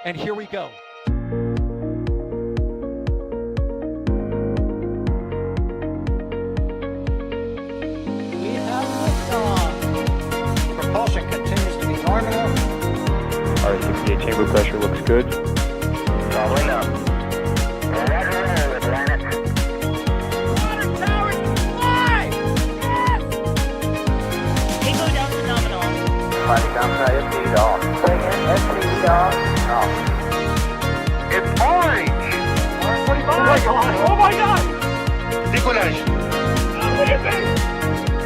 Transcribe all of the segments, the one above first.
And here we go. We have liftoff. Propulsion continues to be nominal. R68 chamber pressure looks good. Following up. Roger, roll, Atlantic. Water towers fly! Yes! Tango down to nominal. Flight downside FD off. Bring in FD off. Off. It's orange! 125! Oh my god! Decollage. What is it?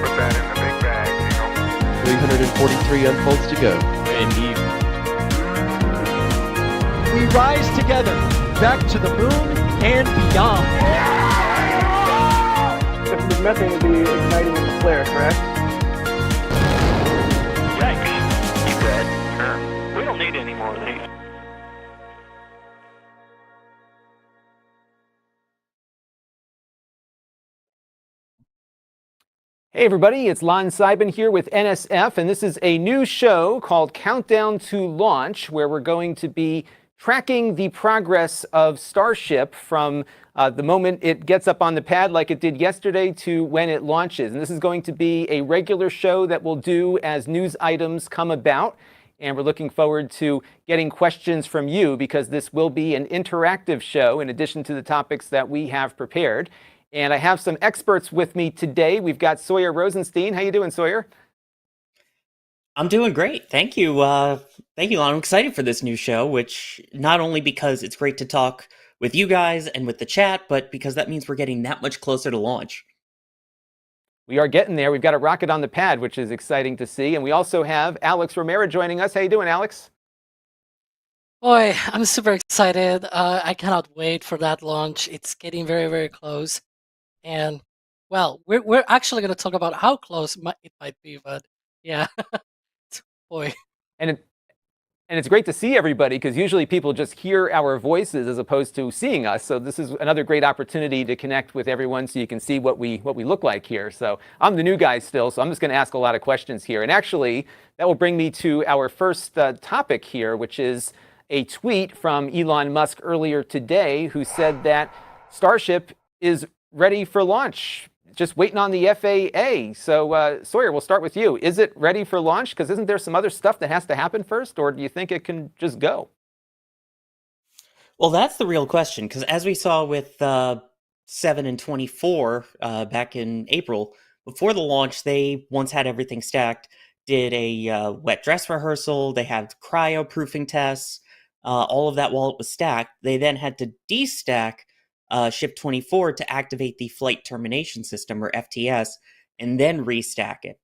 Put that in the big bag, Eagle. 343 unfolds to go. Indeed. We rise together, back to the moon and beyond. If the methane would be igniting in the flare, correct? Yikes. You good? Sure. We don't need any more of these. Hey everybody, it's Lon Seidman here with NSF, and this is a new show called Countdown to Launch, where we're going to be tracking the progress of Starship from the moment it gets up on the pad like it did yesterday to when it launches. And this is going to be a regular show that we'll do as news items come about. And we're looking forward to getting questions from you because this will be an interactive show in addition to the topics that we have prepared. And I have some experts with me today. We've got Sawyer Rosenstein. How you doing, Sawyer? I'm doing great. Thank you. Thank you, Lon. I'm excited for this new show, which not only because it's great to talk with you guys and with the chat, but because that means we're getting that much closer to launch. We are getting there. We've got a rocket on the pad, which is exciting to see. And we also have Alex Romero joining us. How you doing, Alex? Boy, I'm super excited. I cannot wait for that launch. It's getting very, very close. And, well, we're actually going to talk about how close it might be, but yeah, boy. And it's great to see everybody because usually people just hear our voices as opposed to seeing us. So this is another great opportunity to connect with everyone so you can see what we look like here. So I'm the new guy still, so I'm just going to ask a lot of questions here. And actually, that will bring me to our first topic here, which is a tweet from Elon Musk earlier today who said that Starship is ready for launch, just waiting on the FAA. So Sawyer, we'll start with you. Is it ready for launch? Because isn't there some other stuff that has to happen first, or do you think it can just go? Well, that's the real question, because as we saw with 7 and 24 back in April, before the launch, they once had everything stacked, did a wet dress rehearsal, they had cryo-proofing tests, all of that while it was stacked. They then had to destack Ship 24 to activate the Flight Termination System, or FTS, and then restack it.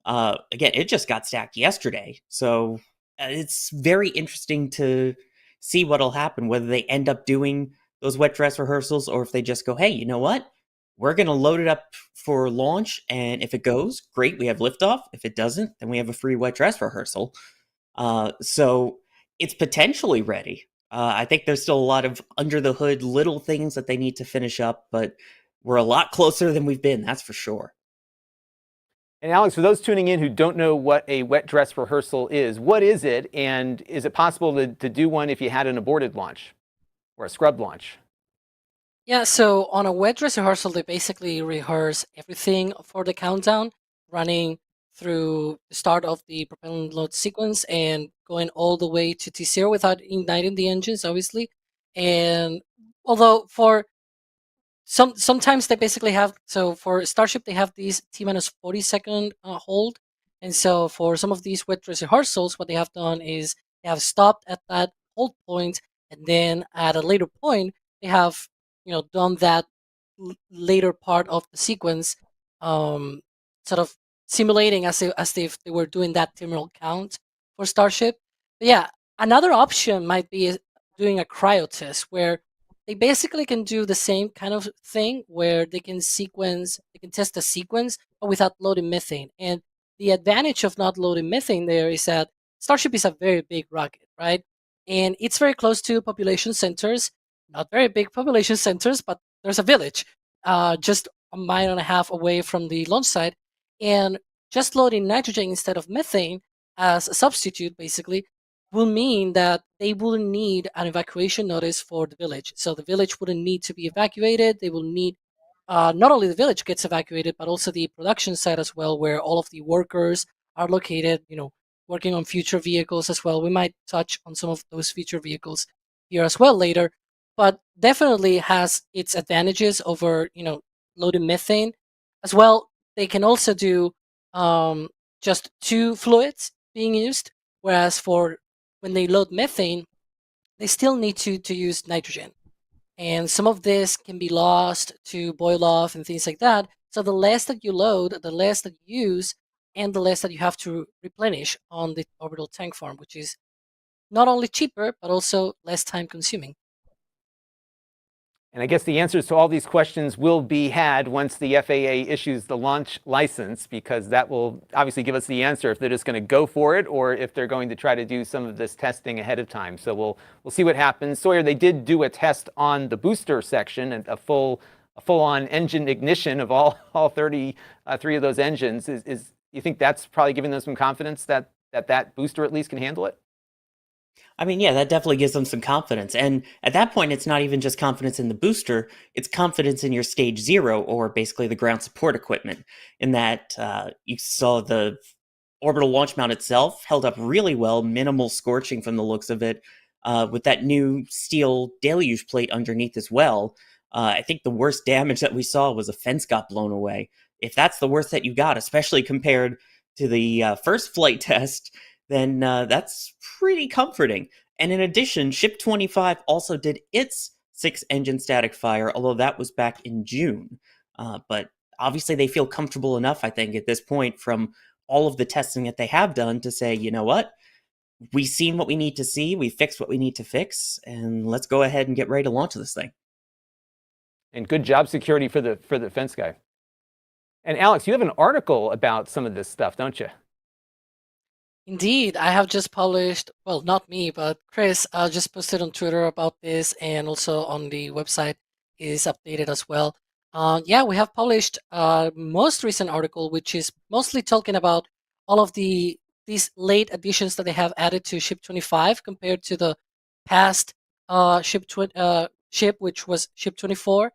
Again, it just got stacked yesterday, so it's very interesting to see what'll happen, whether they end up doing those wet dress rehearsals or if they just go, hey, you know what? We're going to load it up for launch, and if it goes, great, we have liftoff. If it doesn't, then we have a free wet dress rehearsal. So it's potentially ready. I think there's still a lot of under-the-hood little things that they need to finish up, but we're a lot closer than we've been, that's for sure. And Alex, for those tuning in who don't know what a wet dress rehearsal is, what is it? And is it possible to do one if you had an aborted launch or a scrubbed launch? Yeah, so on a wet dress rehearsal, they basically rehearse everything for the countdown, running through the start of the propellant load sequence and going all the way to T0 without igniting the engines, obviously. And although for sometimes they basically have, so for Starship, they have these T-minus 40-second hold. And so for some of these wet dress rehearsals, what they have done is they have stopped at that hold point, and then at a later point, they have done that later part of the sequence, sort of simulating as if they were doing that terminal count for Starship. But yeah, another option might be doing a cryo test where they basically can do the same kind of thing where they can test the sequence, but without loading methane. And the advantage of not loading methane there is that Starship is a very big rocket, right? And it's very close to population centers, not very big population centers, but there's a village just a mile and a half away from the launch site. And just loading nitrogen instead of methane as a substitute, basically, will mean that they wouldn't need an evacuation notice for the village. So the village wouldn't need to be evacuated. They will need not only the village gets evacuated, but also the production site as well, where all of the workers are located, working on future vehicles as well. We might touch on some of those future vehicles here as well later, but definitely has its advantages over, loading methane as well. They can also do just two fluids being used, whereas for when they load methane, they still need to use nitrogen. And some of this can be lost to boil off and things like that. So the less that you load, the less that you use, and the less that you have to replenish on the orbital tank farm, which is not only cheaper, but also less time consuming. And I guess the answers to all these questions will be had once the FAA issues the launch license, because that will obviously give us the answer if they're just going to go for it or if they're going to try to do some of this testing ahead of time. So we'll see what happens. Sawyer, they did do a test on the booster section, and a full-on engine ignition of all 33 of those engines. Is you think that's probably giving them some confidence that booster at least can handle it? I mean, yeah, that definitely gives them some confidence. And at that point, it's not even just confidence in the booster, it's confidence in your stage 0, or basically the ground support equipment, in that you saw the orbital launch mount itself held up really well, minimal scorching from the looks of it, with that new steel deluge plate underneath as well. I think the worst damage that we saw was a fence got blown away. If that's the worst that you got, especially compared to the first flight test, then that's pretty comforting. And in addition, Ship 25 also did its 6-engine static fire, although that was back in June. But obviously they feel comfortable enough, I think, at this point from all of the testing that they have done to say, you know what, we've seen what we need to see, we fixed what we need to fix, and let's go ahead and get ready to launch this thing. And good job security for the fence guy. And Alex, you have an article about some of this stuff, don't you? Indeed, I have just published, well, not me, but Chris just posted on Twitter about this, and also on the website is updated as well. Yeah, we have published most recent article, which is mostly talking about all of these late additions that they have added to Ship 25 compared to the past ship, which was Ship 24.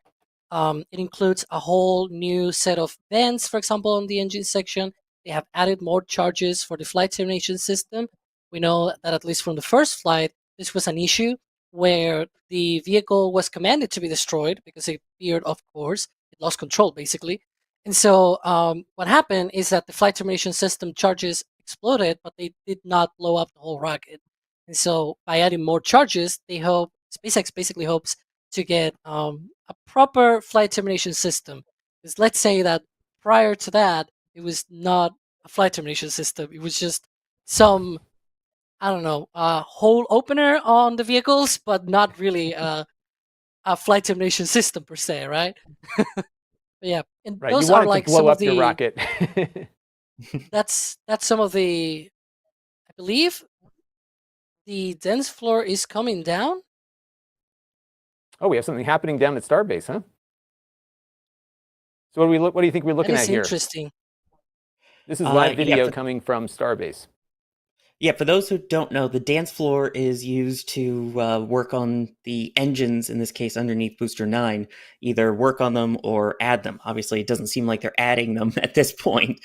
It includes a whole new set of vents, for example, on the engine section. They have added more charges for the flight termination system. We know that at least from the first flight, this was an issue where the vehicle was commanded to be destroyed because it veered off course. It lost control, basically. And so what happened is that the flight termination system charges exploded, but they did not blow up the whole rocket. And so by adding more charges, SpaceX basically hopes to get a proper flight termination system. Because let's say that prior to that, it was not a flight termination system. It was just some, I don't know, hole opener on the vehicles, but not really a flight termination system per se, right? But yeah, and right. those You want are like to blow some up of the your rocket. that's some of the. I believe the dense floor is coming down. Oh, we have something happening down at Starbase, huh? So what do you think we're looking at here? Interesting. This is live video coming from Starbase. Yeah, for those who don't know, the dance floor is used to work on the engines, in this case underneath Booster 9, either work on them or add them. Obviously, it doesn't seem like they're adding them at this point,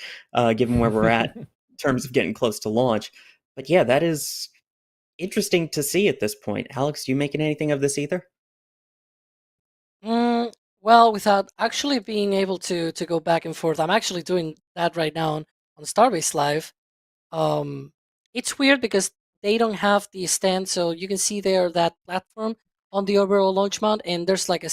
given where we're at in terms of getting close to launch. But yeah, that is interesting to see at this point. Alex, you making anything of this either? Well, without actually being able to go back and forth, I'm actually doing that right now on Starbase Live. It's weird because they don't have the stand, so you can see there that platform on the overall launch mount, and there's like a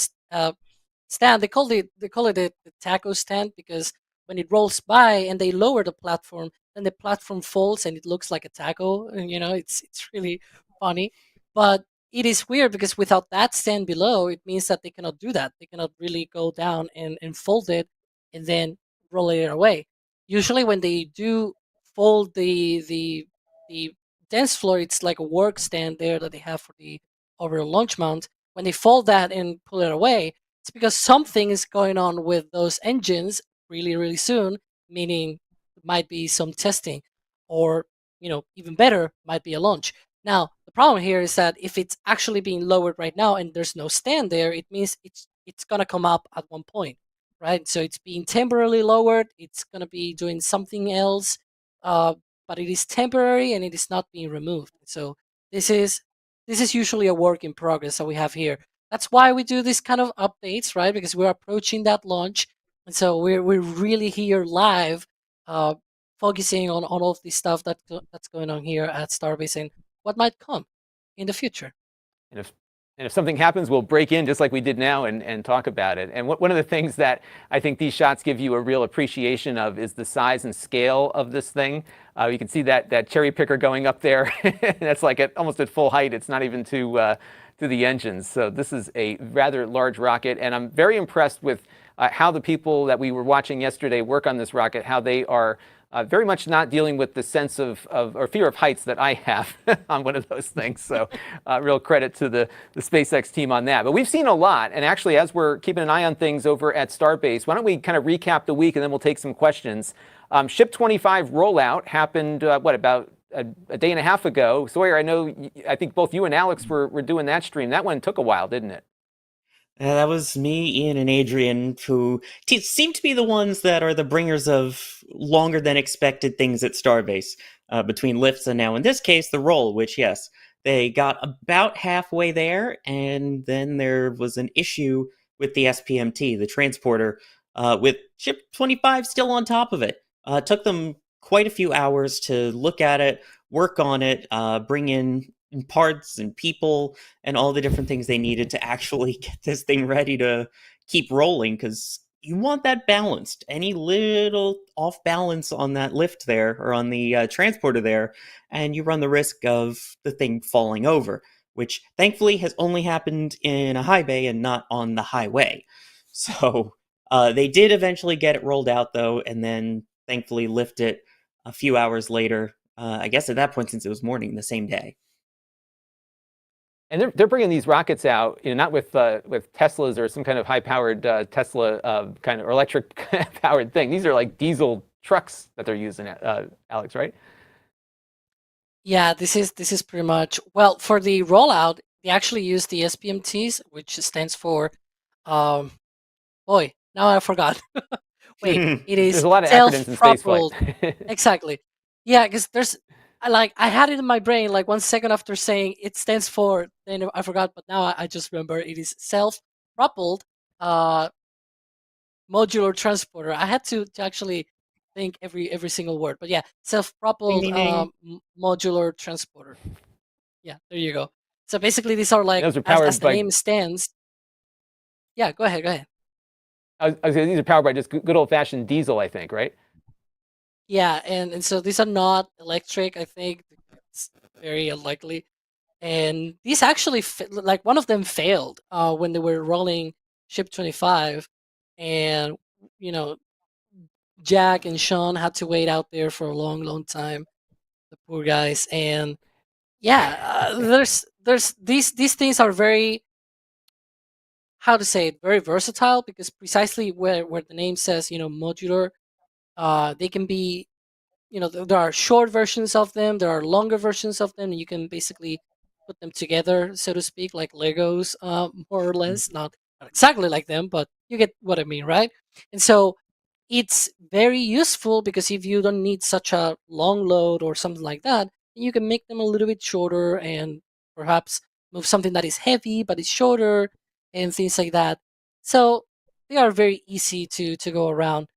stand. They call it the taco stand because when it rolls by and they lower the platform, then the platform folds and it looks like a taco. And, it's really funny, but it is weird because without that stand below, it means that they cannot do that. They cannot really go down and fold it and then roll it away. Usually, when they do fold the dance floor, it's like a work stand there that they have for the overall launch mount. When they fold that and pull it away, it's because something is going on with those engines really, really soon, meaning it might be some testing or, even better, might be a launch. Now, the problem here is that if it's actually being lowered right now and there's no stand there, it means it's gonna come up at one point, right? So it's being temporarily lowered. It's gonna be doing something else, but it is temporary and it is not being removed. So this is usually a work in progress that we have here. That's why we do this kind of updates, right? Because we're approaching that launch, and so we're really here live, focusing on all of this stuff that's going on here at Starbase and what might come in the future. And if something happens, we'll break in just like we did now and talk about it. And one of the things that I think these shots give you a real appreciation of is the size and scale of this thing. You can see that cherry picker going up there. That's like almost at full height. It's not even to the engines. So this is a rather large rocket, and I'm very impressed with how the people that we were watching yesterday work on this rocket, how they are very much not dealing with the sense of or fear of heights that I have on one of those things. So real credit to the SpaceX team on that. But we've seen a lot. And actually, as we're keeping an eye on things over at Starbase, why don't we kind of recap the week and then we'll take some questions. Ship 25 rollout happened, about a day and a half ago. Sawyer, I think both you and Alex were doing that stream. That one took a while, didn't it? That was me, Ian, and Adrian, who seem to be the ones that are the bringers of longer than expected things at Starbase, between lifts and now, in this case, the roll, which, yes, they got about halfway there, and then there was an issue with the SPMT, the transporter, with Ship 25 still on top of it. It took them quite a few hours to look at it, work on it, bring in parts and people and all the different things they needed to actually get this thing ready to keep rolling, because you want that balanced. Any little off balance on that lift there or on the transporter there, and you run the risk of the thing falling over, which thankfully has only happened in a high bay and not on the highway. So they did eventually get it rolled out, though, and then thankfully lift it a few hours later. I guess at that point, since it was morning, the same day. And they're bringing these rockets out, not with Teslas or some kind of high-powered Tesla kind of electric-powered thing. These are like diesel trucks that they're using, Alex, right? Yeah, this is pretty much, well, for the rollout, they actually use the SPMTs, which stands for, boy, now I forgot. Wait, it is There's a lot of acronyms in self-propelled. spaceflight. Exactly. Yeah, because I had it in my brain like 1 second after saying it stands for, then I forgot, but now I just remember it is self-propelled modular transporter. I had to actually think every single word, but yeah, self-propelled modular transporter. Yeah, there you go. So basically, these are like, those are powered as the name stands. Yeah, go ahead. I was saying these are powered by just good old-fashioned diesel, I think, right? Yeah, and so these are not electric. I think it's very unlikely. And these actually, like one of them failed when they were rolling Ship 25, and Jack and Sean had to wait out there for a long time. The poor guys. And yeah, there's these things are very, how to say it, very versatile, because precisely where the name says modular, they can be, there are short versions of them, there are longer versions of them, and you can basically put them together, so to speak, like Legos, more or less. Not exactly like them, but you get what I mean, right? And so it's very useful, because if you don't need such a long load or something like that, you can make them a little bit shorter and perhaps move something that is heavy but is shorter and things like that. So they are very easy to go around,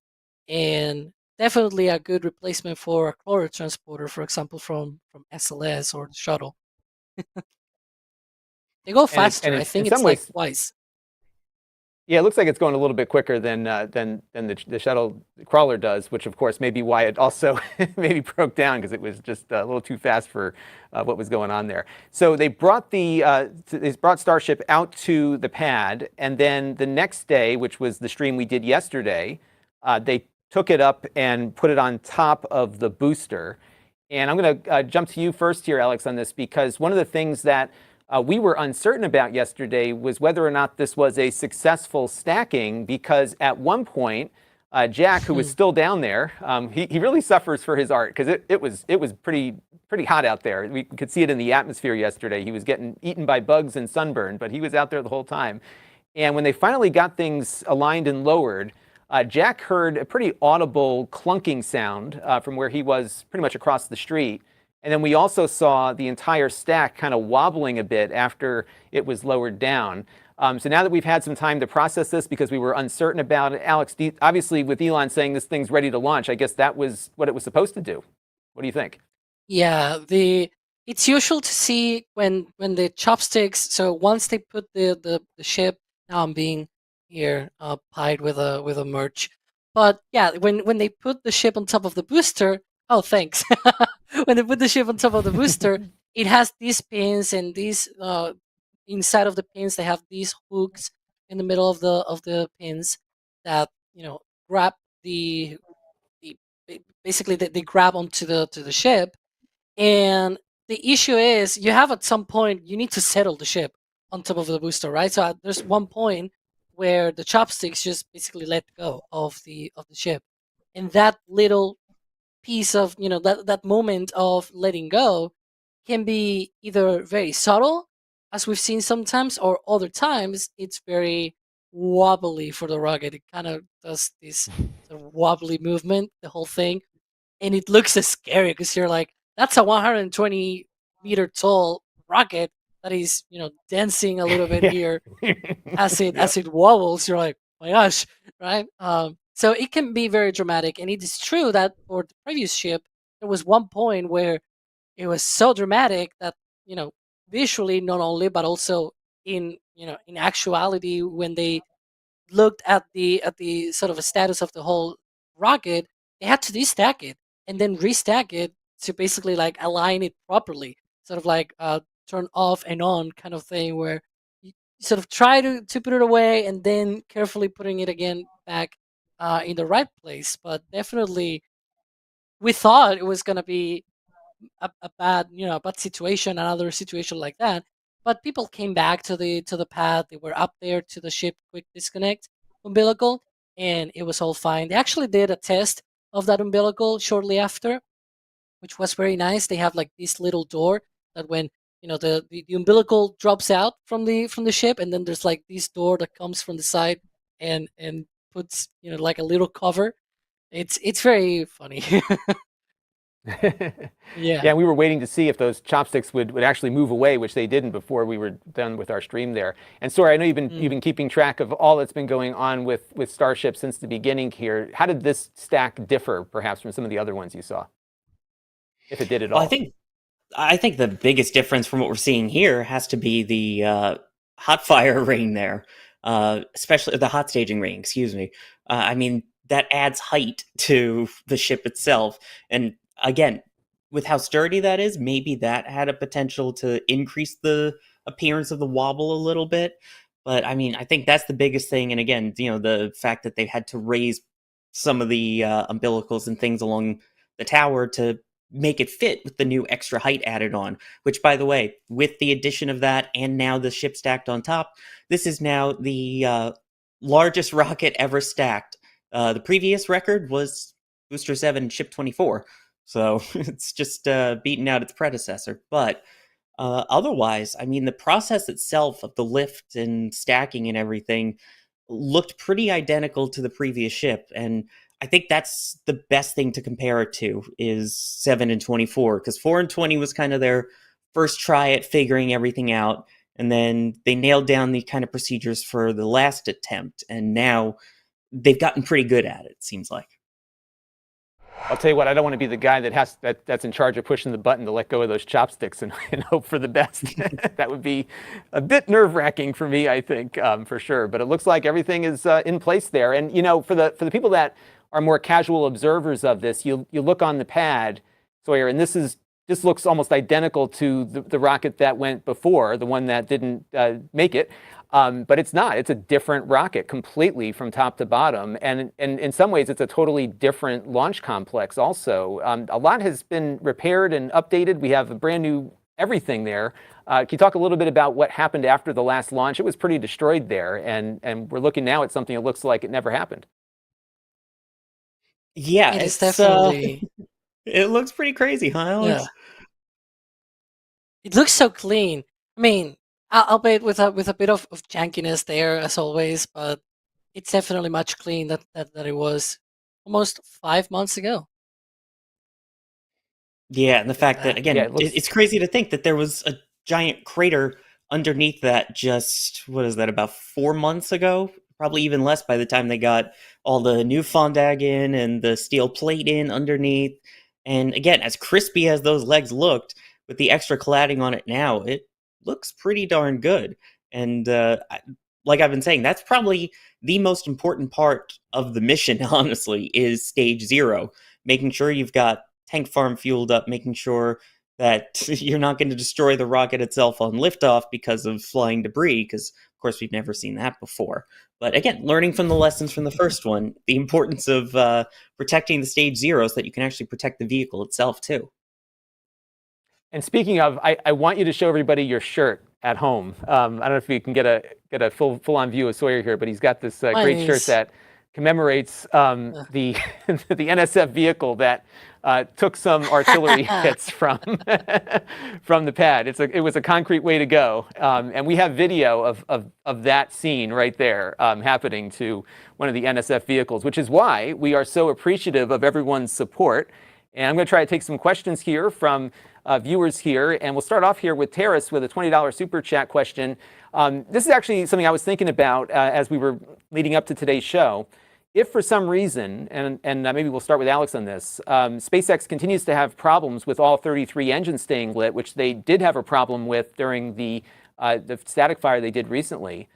and definitely a good replacement for a chloride transporter, for example, from SLS or the shuttle. They go faster. I think it's like twice. Yeah, it looks like it's going a little bit quicker than the shuttle crawler does, which of course may be why it also maybe broke down, because it was just a little too fast for what was going on there. So they brought Starship out to the pad, and then the next day, which was the stream we did yesterday, they took it up and put it on top of the booster. And I'm going to jump to you first here, Alex, on this, because one of the things that we were uncertain about yesterday was whether or not this was a successful stacking, because at one point, Jack, who was still down there, he really suffers for his art, because it was pretty pretty hot out there. We could see it in the atmosphere yesterday. He was getting eaten by bugs and sunburned, but he was out there the whole time. And when they finally got things aligned and lowered, Jack heard a pretty audible clunking sound from where he was pretty much across the street. And then we also saw the entire stack kind of wobbling a bit after it was lowered down. So now that we've had some time to process this because we were uncertain about it, Alex, obviously with Elon saying this thing's ready to launch, I guess that was what it was supposed to do. What do you think? Yeah, it's usual to see when the chopsticks. So once they put the ship, now I'm being here pied with a merch, but yeah, when they put the ship on top of the booster. Oh, thanks. When they put the ship on top of the booster, it has these pins, and these inside of the pins they have these hooks in the middle of the pins that grab the basically they grab onto the ship. And the issue is you have at some point you need to settle the ship on top of the booster, right? So there's one point where the chopsticks just basically let go of the ship, and that little piece of that moment of letting go can be either very subtle, as we've seen sometimes, or other times it's very wobbly for the rocket. It kind of does this sort of wobbly movement, the whole thing, and it looks as scary because you're like, that's a 120-meter tall rocket that is dancing a little bit here as it wobbles. You're like, my gosh, right? So it can be very dramatic, and it is true that for the previous ship, there was one point where it was so dramatic that visually not only, but also in actuality, when they looked at the sort of a status of the whole rocket, they had to destack it and then restack it to basically like align it properly, sort of like turn off and on kind of thing, where you sort of try to put it away and then carefully putting it again back in the right place. But definitely, we thought it was gonna be a bad a bad situation, another situation like that. But people came back to the pad. They were up there to the ship quick disconnect umbilical, and it was all fine. They actually did a test of that umbilical shortly after, which was very nice. They have like this little door that when the umbilical drops out from the ship, and then there's like this door that comes from the side and puts like a little cover. It's very funny. Yeah. Yeah, we were waiting to see if those chopsticks would actually move away, which they didn't before we were done with our stream there. And sorry, I know you've been keeping track of all that's been going on with Starship since the beginning here. How did this stack differ, perhaps, from some of the other ones you saw, if it did at all? Well, I think the biggest difference from what we're seeing here has to be the hot fire ring there, especially the hot staging ring. Excuse me. I mean, that adds height to the ship itself, and again, with how sturdy that is, maybe that had a potential to increase the appearance of the wobble a little bit. But I mean, I think that's the biggest thing. And again, the fact that they had to raise some of the umbilicals and things along the tower to make it fit with the new extra height added on, which, by the way, with the addition of that and now the ship stacked on top, this is now the largest rocket ever stacked. The previous record was Booster 7 Ship 24. So it's just beating out its predecessor. But otherwise, I mean, the process itself of the lift and stacking and everything looked pretty identical to the previous ship. And I think that's the best thing to compare it to is 7 and 24, because 4 and 20 was kind of their first try at figuring everything out. And then they nailed down the kind of procedures for the last attempt. And now they've gotten pretty good at it seems like. I'll tell you what, I don't want to be the guy that's in charge of pushing the button to let go of those chopsticks and hope for the best. That would be a bit nerve-wracking for me, I think, for sure. But it looks like everything is in place there. And for the people that are more casual observers of this, you look on the pad, Sawyer, and this looks almost identical to the rocket that went before, the one that didn't make it. But it's not. It's a different rocket completely from top to bottom. And in some ways, it's a totally different launch complex also. A lot has been repaired and updated. We have a brand new everything there. Can you talk a little bit about what happened after the last launch? It was pretty destroyed there. And we're looking now at something that looks like it never happened. Yeah, It's definitely... it looks pretty crazy, huh, Alex? Yeah. It looks so clean. I mean, albeit with a bit of jankiness there as always, but it's definitely much clean that it was almost 5 months ago. Yeah, and the Look at fact that that. Yeah, again, it looks it's crazy to think that there was a giant crater underneath that just what is that about 4 months ago? Probably even less by the time they got all the new fondag in and the steel plate in underneath. And again, as crispy as those legs looked, with the extra cladding on it now, it looks pretty darn good. And like I've been saying, that's probably the most important part of the mission. Honestly, is stage 0, making sure you've got tank farm fueled up, making sure that you're not going to destroy the rocket itself on liftoff because of flying debris, because of course we've never seen that before. But again, learning from the lessons from the first one, the importance of protecting the stage 0 so that you can actually protect the vehicle itself too. And speaking of, I want you to show everybody your shirt at home. I don't know if you can get a full-on view of Sawyer here, but he's got this great shirt that commemorates the the NSF vehicle that took some artillery hits from from the pad. It was a concrete way to go, and we have video of that scene right there happening to one of the NSF vehicles, which is why we are so appreciative of everyone's support. And I'm going to try to take some questions here from viewers here, and we'll start off here with Terrace with a $20 super chat question. This is actually something I was thinking about as we were leading up to today's show. If for some reason, and maybe we'll start with Alex on this, SpaceX continues to have problems with all 33 engines staying lit, which they did have a problem with during the static fire they did recently.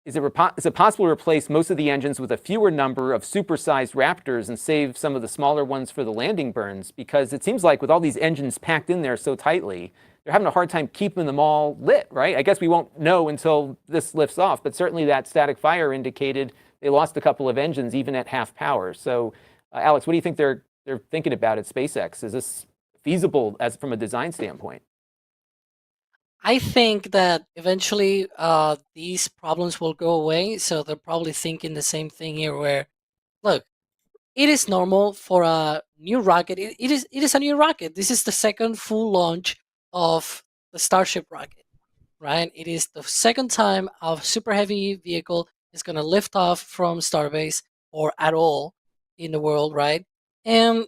Is it possible to replace most of the engines with a fewer number of supersized Raptors and save some of the smaller ones for the landing burns? Because it seems like with all these engines packed in there so tightly, they're having a hard time keeping them all lit, right? I guess we won't know until this lifts off, but certainly that static fire indicated they lost a couple of engines even at half power. So, Alex, what do you think they're thinking about at SpaceX? Is this feasible as from a design standpoint? I think that eventually these problems will go away. So they're probably thinking the same thing here. Where, look, it is normal for a new rocket. It is a new rocket. This is the second full launch of the Starship rocket, right? It is the second time a super heavy vehicle is going to lift off from Starbase or at all in the world, right? And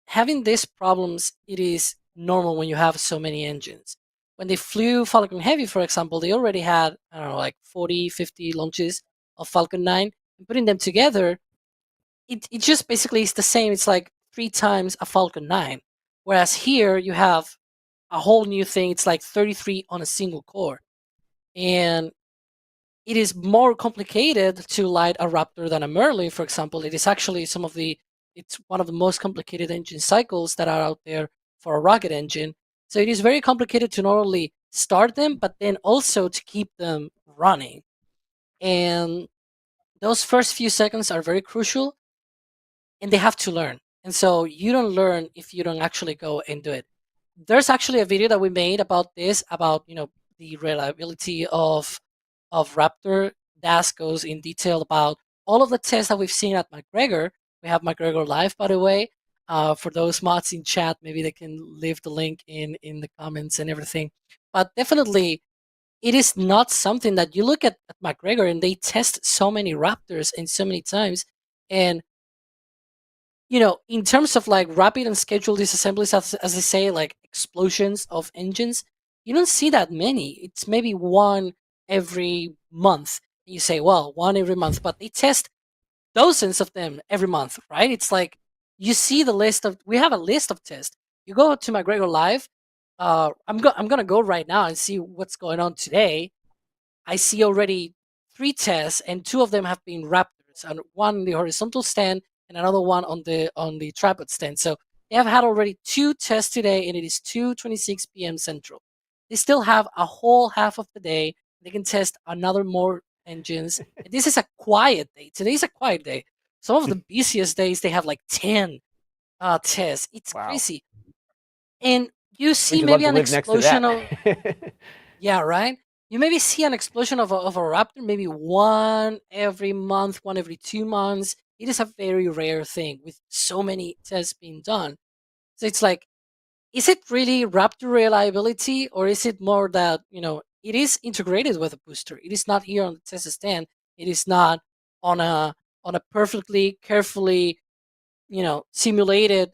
having these problems, it is normal when you have so many engines. When they flew Falcon Heavy, for example, they already had, I don't know, like 40, 50 launches of Falcon 9. And putting them together, it just basically is the same. It's like 3 times a Falcon 9. Whereas here, you have a whole new thing. It's like 33 on a single core. And it is more complicated to light a Raptor than a Merlin, for example. It is actually it's one of the most complicated engine cycles that are out there for a rocket engine. So it is very complicated to not only start them, but then also to keep them running. And those first few seconds are very crucial, and they have to learn. And so you don't learn if you don't actually go and do it. There's actually a video that we made about this, about the reliability of Raptor. Das goes in detail about all of the tests that we've seen at McGregor. We have McGregor Live, by the way. For those mods in chat, maybe they can leave the link in the comments and everything. But definitely, it is not something that you look at McGregor and they test so many Raptors and so many times. And, in terms of like rapid and scheduled disassemblies, as they say, like explosions of engines, you don't see that many. It's maybe one every month. You say, well, one every month, but they test dozens of them every month, right? It's like you see we have a list of tests. You go to McGregor Live. I'm gonna go right now and see what's going on today. I see already 3 tests, and 2 of them have been Raptors, and one on the horizontal stand and another one on the tripod stand. So they have had already 2 tests today, and it is 2:26 p.m. Central. They still have a whole half of the day. They can test another more engines. This is a quiet day. Today is a quiet day. Some of the busiest days they have like 10 tests. It's crazy. And you see maybe an explosion of yeah, right. You maybe see an explosion of a Raptor, maybe one every month, one every 2 months. It is a very rare thing with so many tests being done. So it's like is it really Raptor reliability, or is it more that, it is integrated with a booster? It is not here on the test stand. It is not on a perfectly carefully, simulated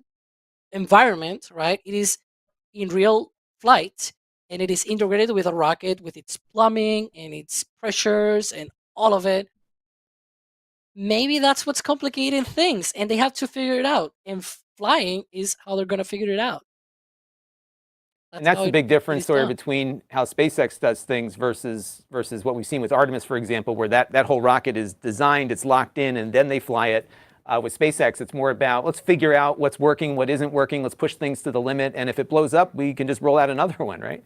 environment, right? It is in real flight, and it is integrated with a rocket with its plumbing and its pressures and all of it. Maybe that's what's complicating things, and they have to figure it out. And flying is how they're going to figure it out. And that's the big difference, Sawyer, done. between how SpaceX does things versus what we've seen with Artemis, for example, where that whole rocket is designed, it's locked in, and then they fly it. With SpaceX, it's more about, let's figure out what's working, what isn't working, let's push things to the limit, and if it blows up, we can just roll out another one, right?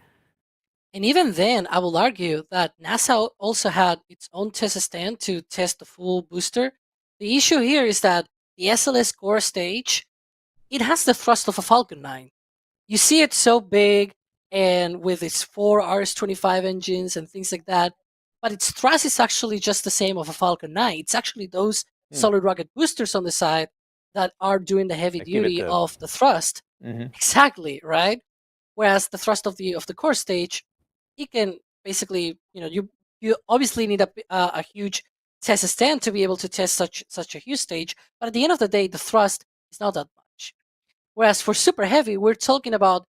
And even then, I will argue that NASA also had its own test stand to test the full booster. The issue here is that the SLS core stage, it has the thrust of a Falcon 9. You see it so big and with its 4 RS-25 engines and things like that, but its thrust is actually just the same of a Falcon 9. It's actually those solid rocket boosters on the side that are doing the heavy duty of the thrust. Exactly, right? Whereas the thrust of the core stage, it can basically, you obviously need a huge test stand to be able to test such a huge stage, but at the end of the day, the thrust is not that much. Whereas for super heavy, we're talking about,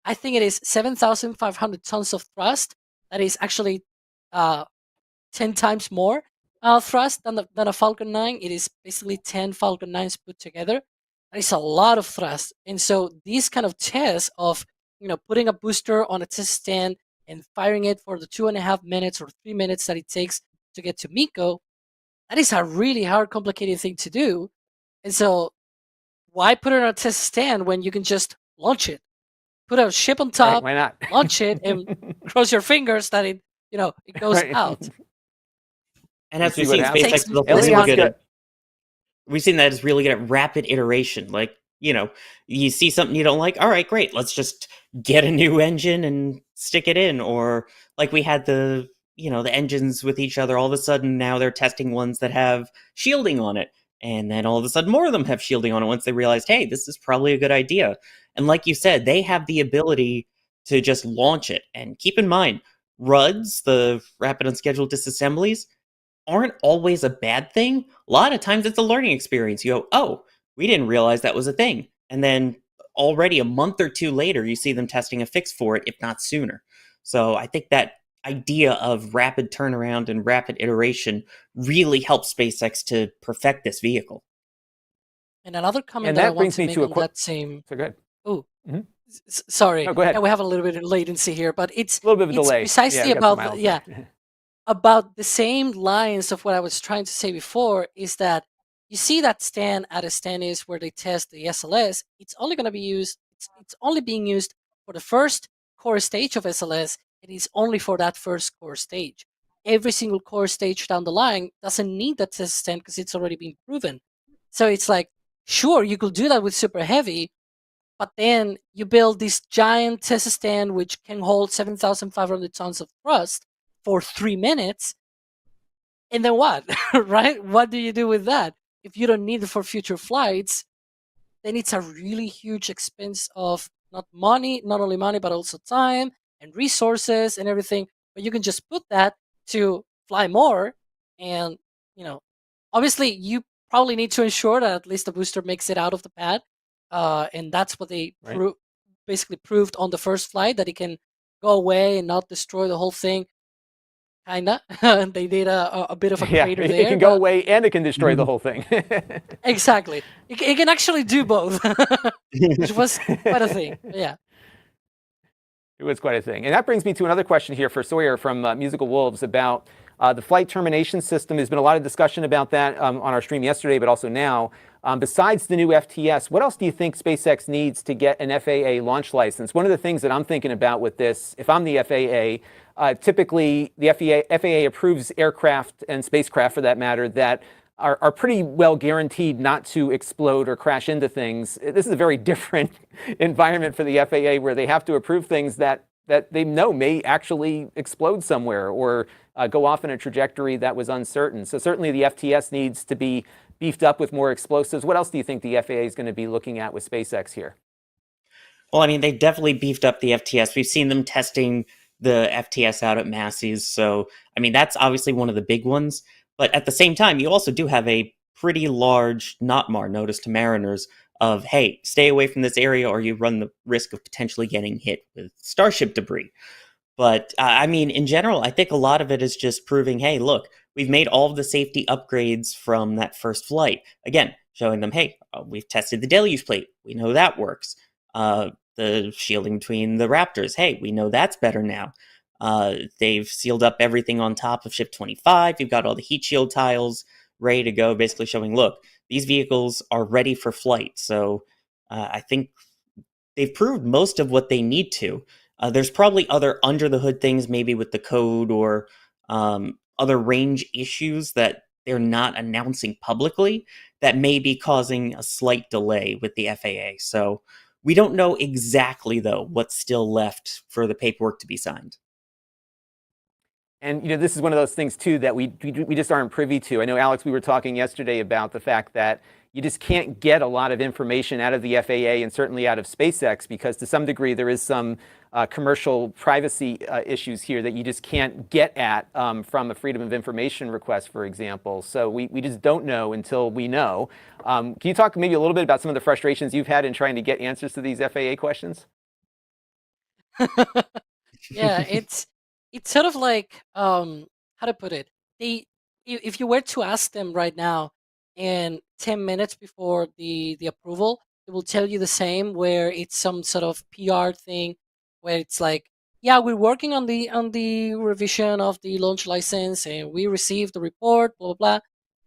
I think it is 7,500 tons of thrust. That is actually 10 times more thrust than a Falcon 9. It is basically 10 Falcon 9s put together. That is a lot of thrust. And so these kind of tests of, putting a booster on a test stand and firing it for the 2.5 minutes or 3 minutes that it takes to get to MECO, that is a really hard, complicated thing to do. And so why put it on a test stand when you can just launch it? Put a ship on top, why not? launch it, and cross your fingers that it goes out. And as we've seen, SpaceX is also really good at, we've seen that it's really good at rapid iteration. Like, you see something you don't like, all right, great, let's just get a new engine and stick it in. Or like we had the engines with each other, all of a sudden now they're testing ones that have shielding on it. And then all of a sudden more of them have shielding on it once they realized, hey, this is probably a good idea. And like you said, they have the ability to just launch it. And keep in mind, RUDs, the rapid unscheduled disassemblies, aren't always a bad thing. A lot of times it's a learning experience. You go, oh, we didn't realize that was a thing. And then already a month or two later, you see them testing a fix for it, if not sooner. So I think that idea of rapid turnaround and rapid iteration really helps SpaceX to perfect this vehicle. And another comment that I want to make on that same... So good. Oh, sorry. No, go ahead. Yeah, we have a little bit of latency here, but it's a little bit of a delay. Precisely about the same lines of what I was trying to say before, is that you see that stand at a stand is where they test the SLS. It's only going to be used, it's only being used for the first core stage of SLS. It is only for that first core stage. Every single core stage down the line doesn't need that test stand because it's already been proven. So it's like, sure, you could do that with super heavy, but then you build this giant test stand which can hold 7,500 tons of thrust for 3 minutes. And then what, right? What do you do with that? If you don't need it for future flights, then it's a really huge expense of not only money, but also time and resources and everything. But you can just put that to fly more. And, obviously you probably need to ensure that at least the booster makes it out of the pad. And that's what they basically proved on the first flight, that it can go away and not destroy the whole thing. Kinda. They did a bit of a crater there. It can go away and it can destroy the whole thing. Exactly. It can actually do both, which was quite a thing. Yeah. It was quite a thing. And that brings me to another question here for Sawyer from Musical Wolves about the flight termination system. There's been a lot of discussion about that on our stream yesterday, but also now. Besides the new FTS, what else do you think SpaceX needs to get an FAA launch license? One of the things that I'm thinking about with this, if I'm the FAA, typically the FAA approves aircraft and spacecraft, for that matter, that are pretty well guaranteed not to explode or crash into things. This is a very different environment for the FAA, where they have to approve things that they know may actually explode somewhere or go off in a trajectory that was uncertain. So certainly the FTS needs to be beefed up with more explosives. What else do you think the FAA is going to be looking at with SpaceX here? Well, I mean, they definitely beefed up the FTS. We've seen them testing the FTS out at Massey's. So, I mean, that's obviously one of the big ones. But at the same time, you also do have a pretty large NOTMAR, notice to mariners, of, hey, stay away from this area or you run the risk of potentially getting hit with Starship debris. But I mean, in general, I think a lot of it is just proving, hey, look, we've made all of the safety upgrades from that first flight. Again, showing them, hey, we've tested the deluge plate. We know that works. The shielding between the Raptors. Hey, we know that's better now. They've sealed up everything on top of Ship 25. You've got all the heat shield tiles ready to go, basically showing, look, these vehicles are ready for flight. So I think they've proved most of what they need to. There's probably other under the hood things, maybe with the code or other range issues that they're not announcing publicly that may be causing a slight delay with the FAA. So we don't know exactly, though, what's still left for the paperwork to be signed. And this is one of those things too that we just aren't privy to. I know, Alex, we were talking yesterday about the fact that you just can't get a lot of information out of the FAA and certainly out of SpaceX because to some degree there is some commercial privacy issues here that you just can't get at from a freedom of information request, for example. So we just don't know until we know. Can you talk maybe a little bit about some of the frustrations you've had in trying to get answers to these FAA questions? Yeah, it's sort of like how to put it. If you were to ask them right now, and 10 minutes before the approval, it will tell you the same. Where it's some sort of PR thing, where it's like, yeah, we're working on the revision of the launch license, and we received the report, blah blah blah,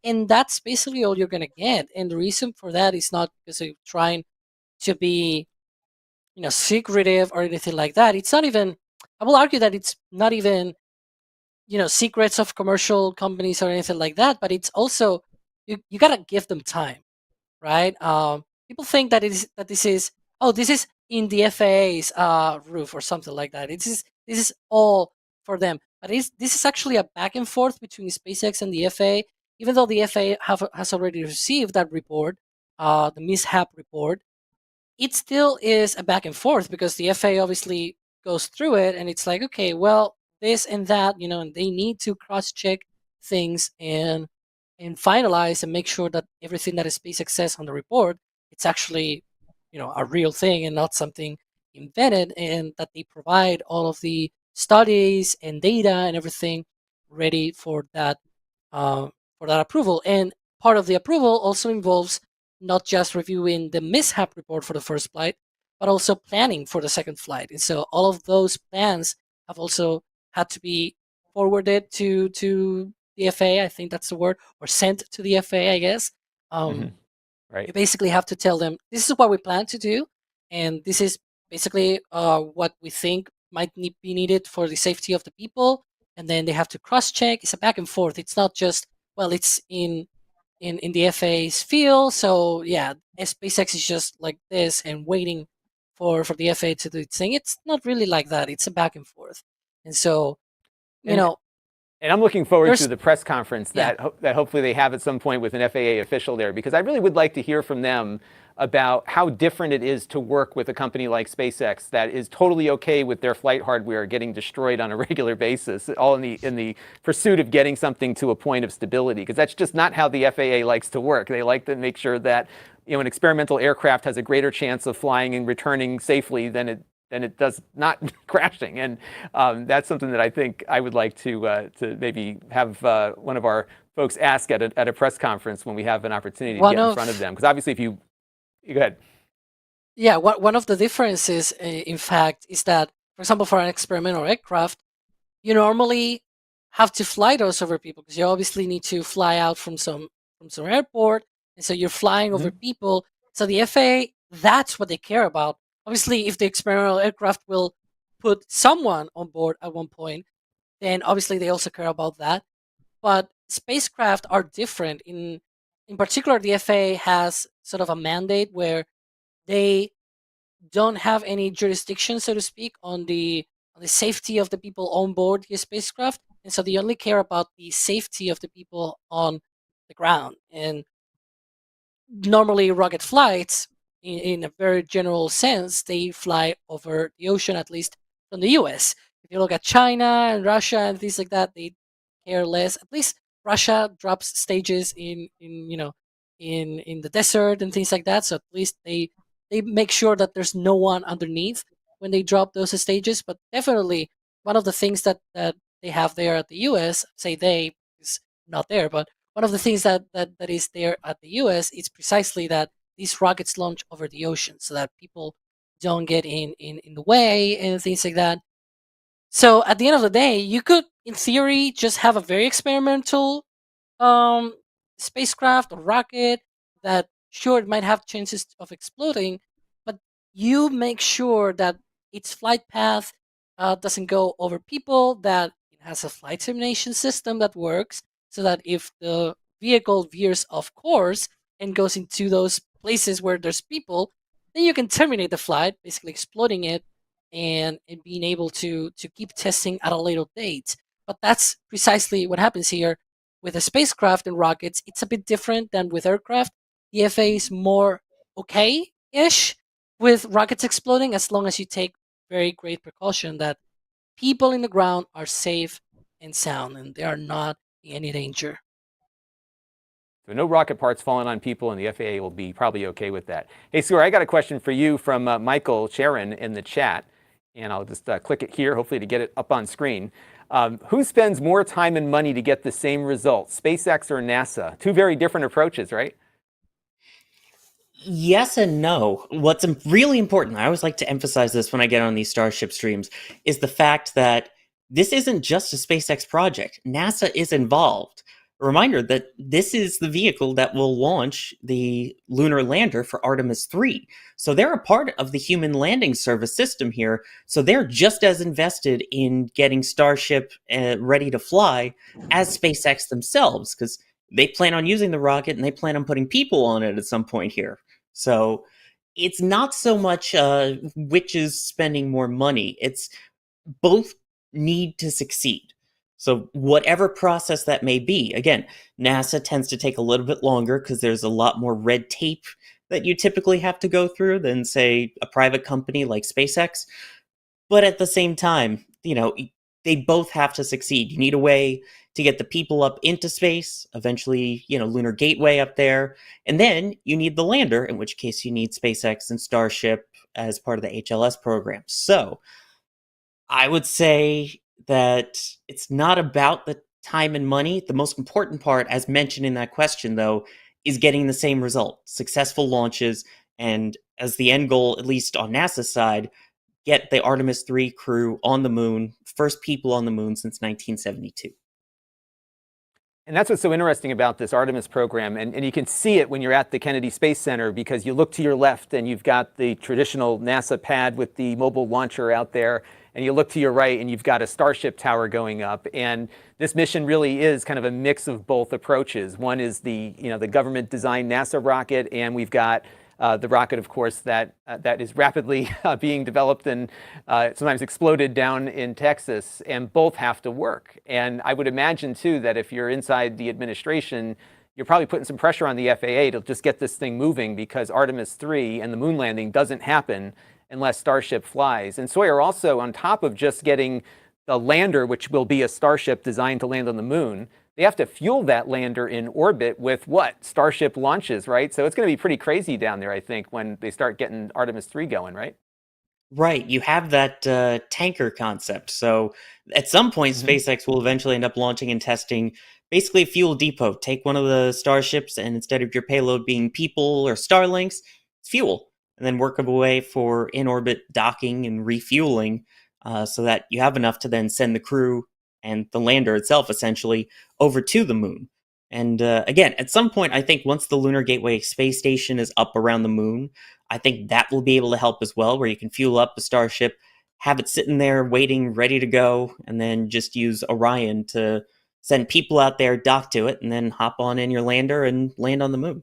and that's basically all you're gonna get. And the reason for that is not because they're trying to be secretive or anything like that. It's not even, I will argue that it's not even secrets of commercial companies or anything like that, but it's also you gotta give them time, right? People think that this is in the FAA's roof or something like that. This is all for them, but this is actually a back and forth between SpaceX and the FAA. Even though the FAA has already received that report, the mishap report, it still is a back and forth because the FAA obviously goes through it and it's like, okay, well, this and that, and they need to cross-check things and finalize and make sure that everything that SpaceX says on the report, it's actually, a real thing and not something invented, and that they provide all of the studies and data and everything ready for that approval. And part of the approval also involves not just reviewing the mishap report for the first flight, but also planning for the second flight. And so all of those plans have also had to be forwarded to the FAA, I think that's the word, or sent to the FAA, I guess. Right. You basically have to tell them, this is what we plan to do, and this is basically what we think might be needed for the safety of the people. And then they have to cross-check. It's a back and forth. It's not just, well, it's in the FAA's field, so yeah, SpaceX is just like this and waiting for the FAA to do its thing. It's not really like that. It's a back and forth. And so, and I'm looking forward to the press conference that hopefully they have at some point with an FAA official there, because I really would like to hear from them about how different it is to work with a company like SpaceX that is totally okay with their flight hardware getting destroyed on a regular basis, all in the pursuit of getting something to a point of stability, because that's just not how the FAA likes to work. They like to make sure that an experimental aircraft has a greater chance of flying and returning safely than it does not crashing. And that's something that I think I would like to maybe have one of our folks ask at a press conference when we have an opportunity to get in front of them. Because obviously if you go ahead. Yeah, one of the differences, in fact, is that, for example, for an experimental aircraft, you normally have to fly those over people because you obviously need to fly out from some airport, and so you're flying over people. So the FAA, that's what they care about. Obviously, if the experimental aircraft will put someone on board at one point, then obviously they also care about that. But spacecraft are different. In particular, the FAA has sort of a mandate where they don't have any jurisdiction, so to speak, on the safety of the people on board the spacecraft, and so they only care about the safety of the people on the ground. And normally, rocket flights, in a very general sense, they fly over the ocean, at least from the US. If you look at China and Russia and things like that, they care less. At least Russia drops stages in the desert and things like that. So at least they make sure that there's no one underneath when they drop those stages. But definitely one of the things that they have there at the US, say they is not there, but one of the things that is there at the US is precisely that these rockets launch over the ocean so that people don't get in the way and things like that. So at the end of the day, you could, in theory, just have a very experimental um, spacecraft or rocket that, sure, it might have chances of exploding, but you make sure that its flight path doesn't go over people, that it has a flight simulation system that works, so that if the vehicle veers off course and goes into those places where there's people, then you can terminate the flight, basically exploding it and being able to keep testing at a later date. But that's precisely what happens here with a spacecraft and rockets. It's a bit different than with aircraft. The FAA is more okay-ish with rockets exploding, as long as you take very great precaution that people in the ground are safe and sound and they are not in any danger. So no rocket parts falling on people, and the FAA will be probably okay with that. Hey, Stuart, I got a question for you from Michael Sharon in the chat, and I'll just click it here, hopefully to get it up on screen. Who spends more time and money to get the same results, SpaceX or NASA? Two very different approaches, right? Yes and no. What's really important, I always like to emphasize this when I get on these Starship streams, is the fact that this isn't just a SpaceX project. NASA is involved. A reminder that this is the vehicle that will launch the Lunar Lander for Artemis 3. So they're a part of the human landing service system here. So they're just as invested in getting Starship ready to fly as SpaceX themselves, because they plan on using the rocket and they plan on putting people on it at some point here. So it's not so much which is spending more money. It's both need to succeed. So whatever process that may be, again, NASA tends to take a little bit longer because there's a lot more red tape that you typically have to go through than, say, a private company like SpaceX. But at the same time, they both have to succeed. You need a way to get the people up into space, eventually, Lunar Gateway up there, and then you need the lander, in which case you need SpaceX and Starship as part of the HLS program. So I would say that it's not about the time and money. The most important part, as mentioned in that question, though, is getting the same result, successful launches, and as the end goal, at least on NASA's side, get the Artemis 3 crew on the moon, first people on the moon since 1972. And that's what's so interesting about this Artemis program. And you can see it when you're at the Kennedy Space Center, because you look to your left and you've got the traditional NASA pad with the mobile launcher out there. And you look to your right and you've got a Starship tower going up. And this mission really is kind of a mix of both approaches. One is the government designed NASA rocket, and we've got the rocket, of course, that is rapidly being developed and sometimes exploded down in Texas, and both have to work. And I would imagine, too, that if you're inside the administration, you're probably putting some pressure on the FAA to just get this thing moving, because Artemis 3 and the moon landing doesn't happen unless Starship flies. And Sawyer, also, on top of just getting the lander, which will be a Starship designed to land on the moon, they have to fuel that lander in orbit with what? Starship launches, right? So it's going to be pretty crazy down there, I think, when they start getting Artemis 3 going, right? Right. You have that tanker concept. So at some point, SpaceX will eventually end up launching and testing basically a fuel depot. Take one of the Starships, and instead of your payload being people or Starlinks, it's fuel. And then work away for in-orbit docking and refueling so that you have enough to then send the crew and the lander itself, essentially, over to the moon. And again, at some point, I think once the Lunar Gateway space station is up around the moon, I think that will be able to help as well, where you can fuel up the Starship, have it sitting there waiting, ready to go, and then just use Orion to send people out there, dock to it, and then hop on in your lander and land on the moon.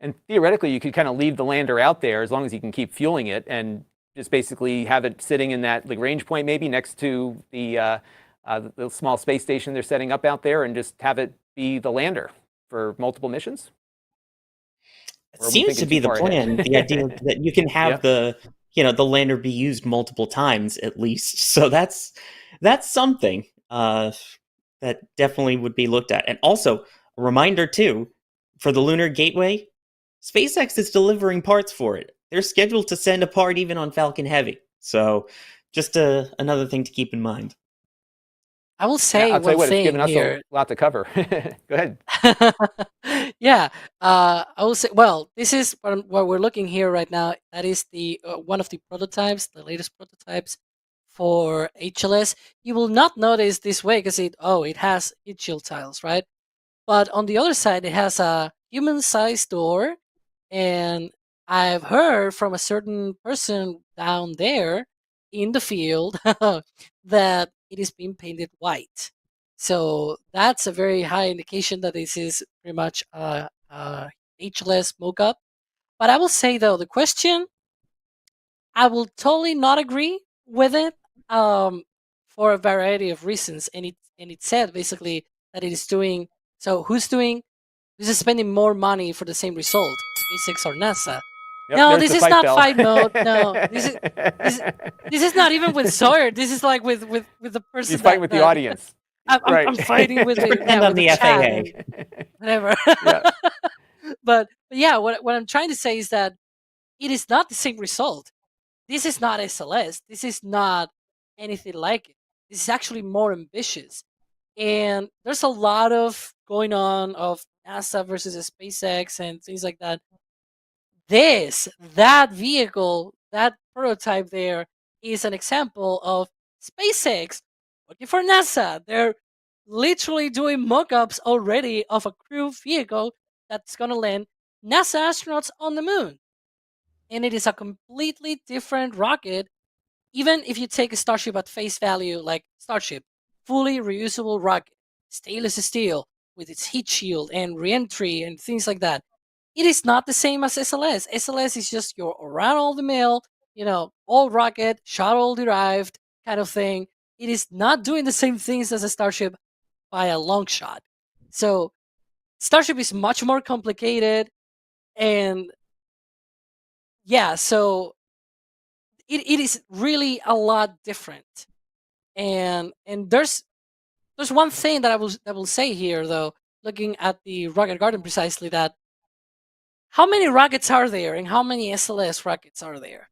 And theoretically, you could kind of leave the lander out there as long as you can keep fueling it, and just basically have it sitting in that Lagrange point, maybe next to the small space station they're setting up out there, and just have it be the lander for multiple missions? It Or are we seems thinking to be too the far plan. ahead? The idea that you can have Yep. the lander be used multiple times at least. So that's something that definitely would be looked at. And also a reminder too, for the Lunar Gateway, SpaceX is delivering parts for it. They're scheduled to send a part even on Falcon Heavy. So just another thing to keep in mind. I will And say I'll tell you one what, it's thing given us a here. lot to cover. Go ahead. Yeah, I will say. Well, this is what we're looking here right now. That is the one of the prototypes, the latest prototypes for HLS. You will not notice this way because it has heat shield tiles, right? But on the other side, it has a human-sized door, and I've heard from a certain person down there in the field that it is being painted white. So that's a very high indication that this is pretty much a HLS mockup. But I will say though, the question, I will totally not agree with it for a variety of reasons. And it said basically that it is doing so. Who's spending more money for the same result, SpaceX or NASA? Yep, No, there's this the is fight not bell. fight mode. No, this this is not even with Sawyer. This is like with the person He's fighting with the audience. Right. I'm fighting with Depend on with the the chat FAA. and whatever. Yeah. but yeah, what I'm trying to say is that it is not the same result. This is not SLS. This is not anything like it. This is actually more ambitious. And there's a lot of going on of NASA versus SpaceX and things like that. That vehicle, that prototype there is an example of SpaceX working for NASA. They're literally doing mock-ups already of a crew vehicle that's going to land NASA astronauts on the moon. And it is a completely different rocket. Even if you take a Starship at face value, like Starship, fully reusable rocket, stainless steel with its heat shield and reentry and things like that, it is not the same as SLS. SLS is just your around all the mill, old rocket, shuttle derived kind of thing. It is not doing the same things as a Starship by a long shot. So Starship is much more complicated, and yeah, so it is really a lot different. And there's one thing that I will say here though, looking at the Rocket Garden precisely, that how many rockets are there and how many SLS rockets are there,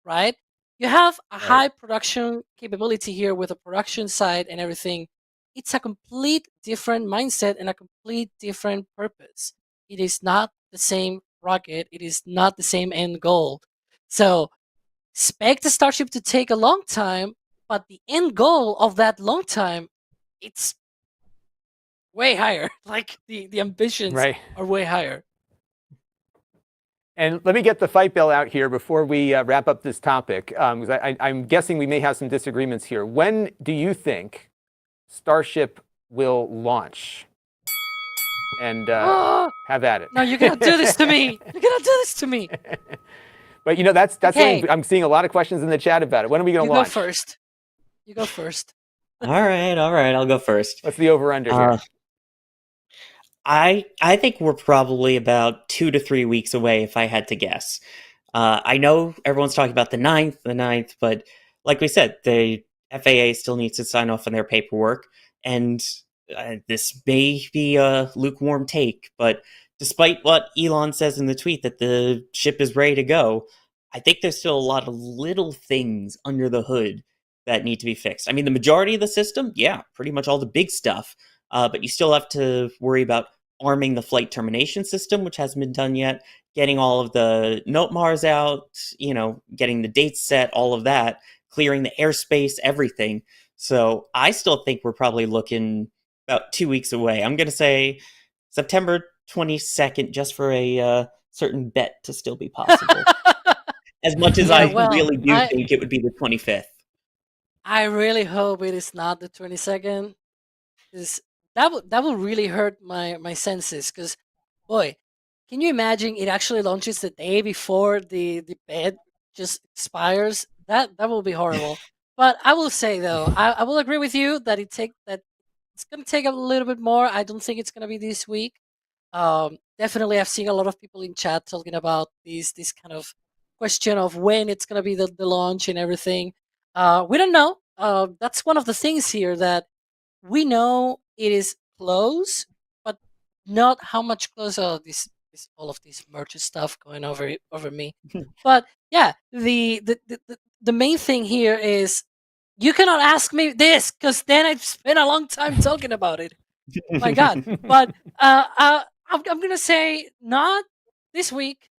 right? You have a high production capability here with a production side and everything. It's a complete different mindset and a complete different purpose. It is not the same rocket. It is not the same end goal. So expect the Starship to take a long time, but the end goal of that long time, it's way higher. Like the ambitions Right. are way higher. And let me get the fight bell out here before we wrap up this topic, because I'm guessing we may have some disagreements here. When do you think Starship will launch? And have at it. No, you're gonna do this to me. You're gonna do this to me. But that's Okay. I'm seeing a lot of questions in the chat about it. When are we going to You launch? go first. You go first. All right, I'll go first. What's the over/under here? I think we're probably about 2 to 3 weeks away, if I had to guess. I know everyone's talking about the 9th, but like we said, the FAA still needs to sign off on their paperwork, and this may be a lukewarm take, but despite what Elon says in the tweet that the ship is ready to go, I think there's still a lot of little things under the hood that need to be fixed. I mean, the majority of the system, yeah, pretty much all the big stuff, but you still have to worry about arming the flight termination system, which hasn't been done yet, getting all of the note mars out, getting the dates set, all of that, clearing the airspace, everything. So I still think we're probably looking about 2 weeks away. I'm going to say September 22nd, just for a certain bet to still be possible. As much as I really do think it would be the 25th. I really hope it is not the 22nd. That would really hurt my senses, because boy, can you imagine it actually launches the day before the bed just expires? That will be horrible. But I will say though, I will agree with you that it's gonna take a little bit more. I don't think it's gonna be this week. Definitely, I've seen a lot of people in chat talking about this kind of question of when it's going to be the launch and everything. We don't know. That's one of the things here that we know it is close, but not how much closer. This all of this merch stuff going over me. But yeah, the main thing here is you cannot ask me this because then I've spent a long time talking about it. My God. But I'm gonna say not this week.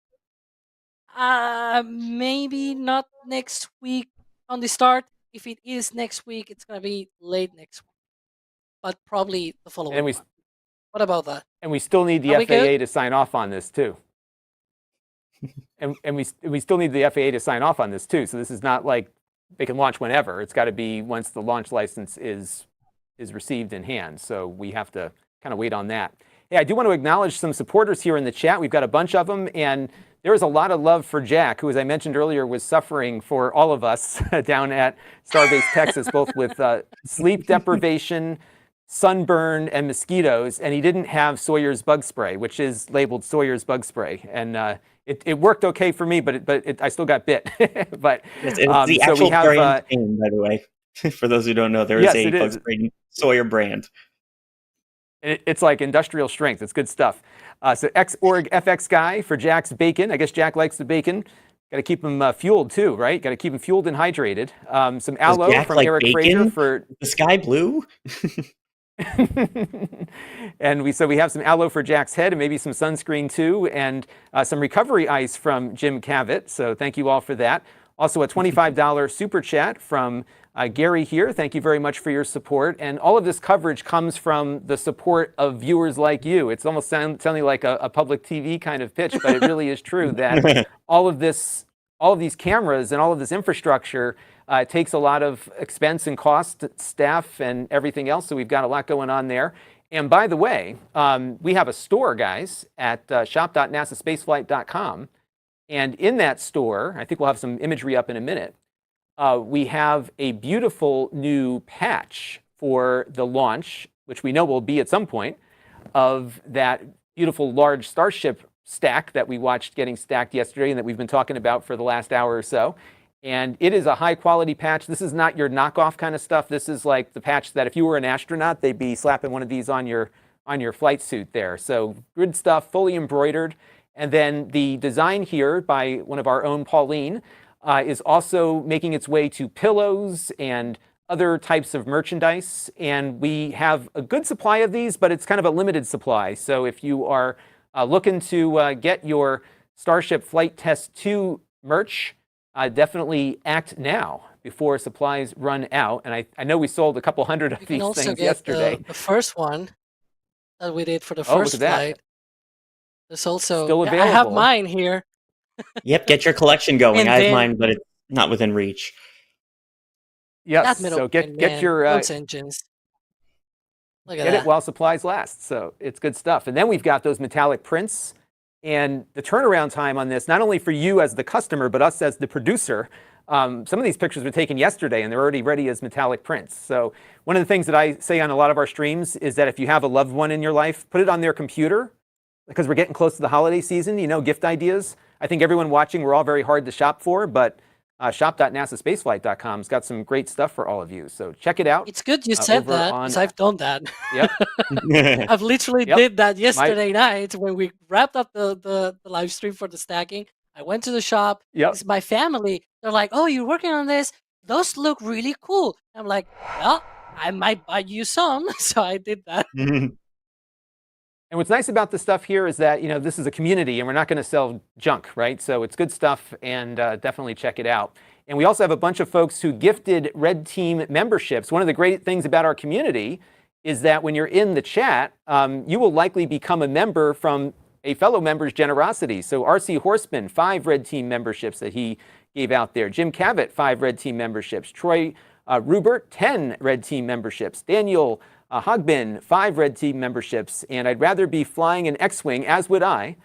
Maybe not next week on the start. If it is next week, it's gonna be late next week, but probably the following And we one. What about that? and we still need the Are we good? FAA to sign off on this too. And we still need the FAA to sign off on this too. So this is not like they can launch whenever. It's got to be once the launch license is received in hand. So we have to kind of wait on that. Hey, I do want to acknowledge some supporters here in the chat. We've got a bunch of them, and there is a lot of love for Jack, who, as I mentioned earlier, was suffering for all of us down at Starbase, Texas, both with sleep deprivation, sunburn, and mosquitoes, and he didn't have Sawyer's bug spray, which is labeled Sawyer's bug spray, and it worked okay for me, but I still got bit. But It's the actual so we have, brand name, by the way. For those who don't know, there is yes, a it bug is. spray Sawyer brand. It's like industrial strength. It's good stuff. So Xorg FX guy for Jack's bacon. I guess Jack likes the bacon. Got to keep him fueled too, right? Got to keep him fueled and hydrated. Some aloe Jack from like Eric bacon? Fraser for The sky blue? and we have some aloe for Jack's head and maybe some sunscreen too, and some recovery ice from Jim Cavett. So thank you all for that. Also a $25 super chat from Gary here. Thank you very much for your support. And all of this coverage comes from the support of viewers like you. It's almost sounding like a public TV kind of pitch, but it really is true that all of these cameras and all of this infrastructure takes a lot of expense and cost, staff, and everything else. So we've got a lot going on there. And by the way, we have a store, guys, at shop.nasaspaceflight.com. And in that store, I think we'll have some imagery up in a minute, we have a beautiful new patch for the launch, which we know will be at some point, of that beautiful large Starship stack that we watched getting stacked yesterday and that we've been talking about for the last hour or so. And it is a high quality patch. This is not your knockoff kind of stuff. This is like the patch that if you were an astronaut, they'd be slapping one of these on your flight suit there. So good stuff, fully embroidered. And then the design here by one of our own, Pauline, is also making its way to pillows and other types of merchandise. And we have a good supply of these, but it's kind of a limited supply. So if you are looking to get your Starship Flight Test 2 merch, definitely act now before supplies run out. And I know we sold a couple hundred of these things yesterday. The first one that we did for the Oh, first look at that. flight. There's also Still I have available. mine here. Yep, get your collection going. And I have then- mine, but it's not within reach. Yes, That middle so pin, get man, your those engines. Look at get that. it while supplies last. So it's good stuff. And then we've got those metallic prints. And the turnaround time on this, not only for you as the customer, but us as the producer, some of these pictures were taken yesterday and they're already ready as metallic prints. So one of the things that I say on a lot of our streams is that if you have a loved one in your life, put it on their computer, because we're getting close to the holiday season, gift ideas. I think everyone watching, we're all very hard to shop for, but shop.nasaspaceflight.com's got some great stuff for all of you. So check it out. It's good you said over that, on- because I've done that. Yep. I've literally Yep. did that yesterday night when we wrapped up the live stream for the stacking. I went to the shop. Yep. It's my family. They're like, "Oh, you're working on this? Those look really cool." I'm like, "Well, I might buy you some." So I did that. And what's nice about this stuff here is that, this is a community and we're not going to sell junk, right? So it's good stuff, and definitely check it out. And we also have a bunch of folks who gifted Red Team memberships. One of the great things about our community is that when you're in the chat, you will likely become a member from a fellow member's generosity. So RC Horseman, 5 Red Team memberships that he gave out there. Jim Cavett, 5 Red Team memberships. Troy Rubert, 10 Red Team memberships. Daniel Hogbin, 5 Red Team memberships. And I'd rather be flying an X-Wing, as would I,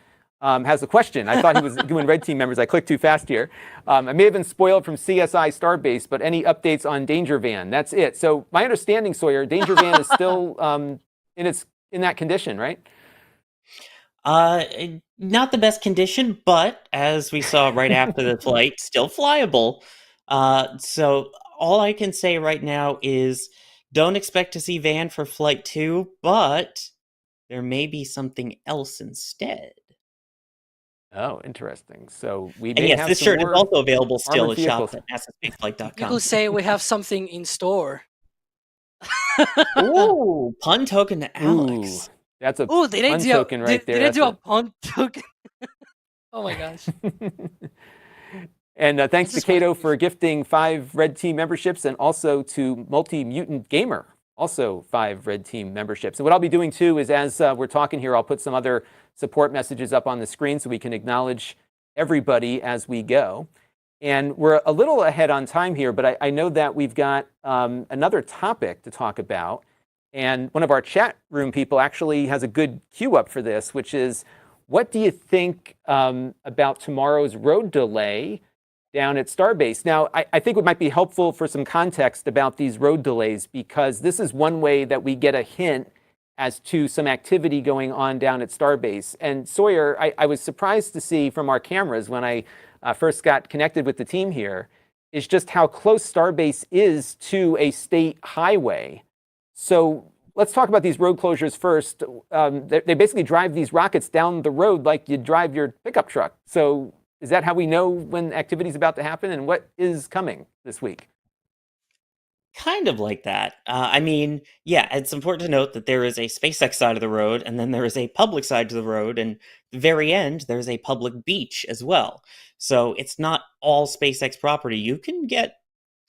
has a question. I thought he was doing Red Team members. I clicked too fast here. I may have been spoiled from CSI Starbase, but any updates on Danger Van? That's it. So my understanding, Sawyer, Danger Van is still in that condition, right? Not the best condition, but as we saw right after the flight, still flyable. So all I can say right now is don't expect to see Van for Flight 2, but there may be something else instead. Oh, interesting. So we And may yes, have this some shirt is more also available still armored at shops vehicles. at You NASASpaceflight.com. could say we have something in store. Ooh, pun token to Ooh, Alex. that's a Oh, did I fun do token right there. did I do a That's punt token? Oh my gosh. And thanks to just wanted Cato to be for gifting 5 Red Team memberships, and also to Multi-Mutant Gamer, also 5 Red Team memberships. And what I'll be doing too is, as we're talking here, I'll put some other support messages up on the screen so we can acknowledge everybody as we go. And we're a little ahead on time here, but I know that we've got another topic to talk about. And one of our chat room people actually has a good cue up for this, which is, what do you think about tomorrow's road delay down at Starbase? Now, I think it might be helpful for some context about these road delays, because this is one way that we get a hint as to some activity going on down at Starbase. And Sawyer, I was surprised to see from our cameras when I first got connected with the team here, is just how close Starbase is to a state highway. So let's talk about these road closures first. They basically drive these rockets down the road like you drive your pickup truck. So is that how we know when activity is about to happen, and what is coming this week? Kind of like that. I mean, yeah, it's important to note that there is a SpaceX side of the road, and then there is a public side to the road, and at the very end, there's a public beach as well. So it's not all SpaceX property. You can get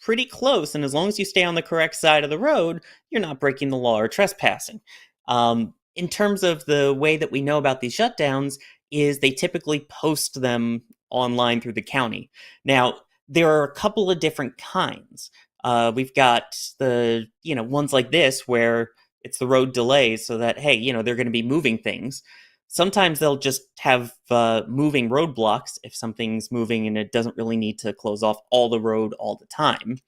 pretty close, and as long as you stay on the correct side of the road, you're not breaking the law or trespassing. In terms of the way that we know about these shutdowns, is they typically post them online through the county. Now, there are a couple of different kinds. We've got the, ones like this where it's the road delays so that, hey, they're going to be moving things. Sometimes they'll just have moving roadblocks if something's moving and it doesn't really need to close off all the road all the time.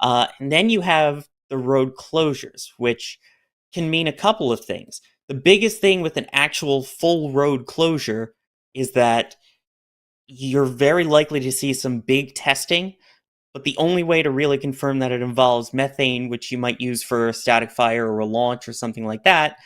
And then you have the road closures, which can mean a couple of things. The biggest thing with an actual full road closure is that you're very likely to see some big testing, but the only way to really confirm that it involves methane, which you might use for a static fire or a launch or something like that,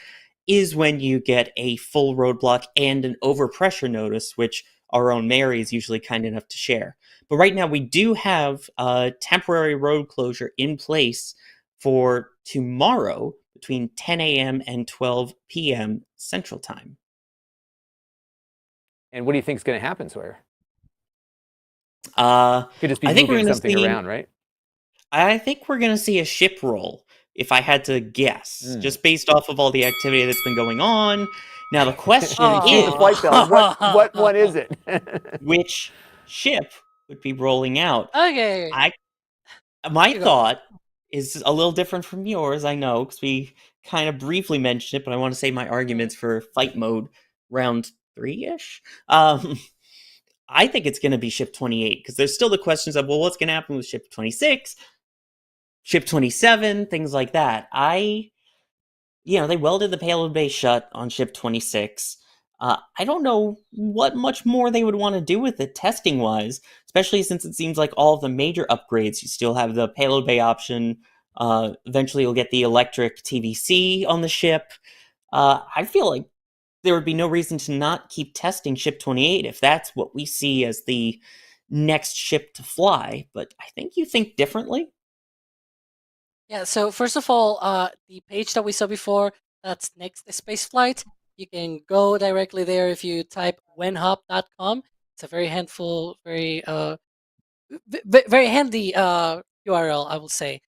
is when you get a full roadblock and an overpressure notice, which our own Mary is usually kind enough to share. But right now we do have a temporary road closure in place for tomorrow between 10 a.m. and 12 p.m. Central Time. And what do you think is going to happen, Sawyer? Could just be I think we're moving gonna something see, around, right? I think we're going to see a ship roll, if I had to guess, just based off of all the activity that's been going on. Now, the question You see the is, flight bell. What one is it? which ship would be rolling out? Okay. My You go. thought is a little different from yours, I know, because we kind of briefly mentioned it, but I want to say my arguments for fight mode round 3-ish. I think it's going to be ship 28, because there's still the questions of, well, what's going to happen with ship 26, ship 27, things like that. They welded the payload bay shut on ship 26. I don't know what much more they would want to do with it testing-wise, especially since it seems like all of the major upgrades, you still have the payload bay option. Eventually you'll get the electric TVC on the ship. I feel like there would be no reason to not keep testing ship 28 if that's what we see as the next ship to fly, but I think you think differently. Yeah, so first of all, the page that we saw before, that's next spaceflight. You can go directly there if you type wenhop.com. It's a very very handy URL, I will say.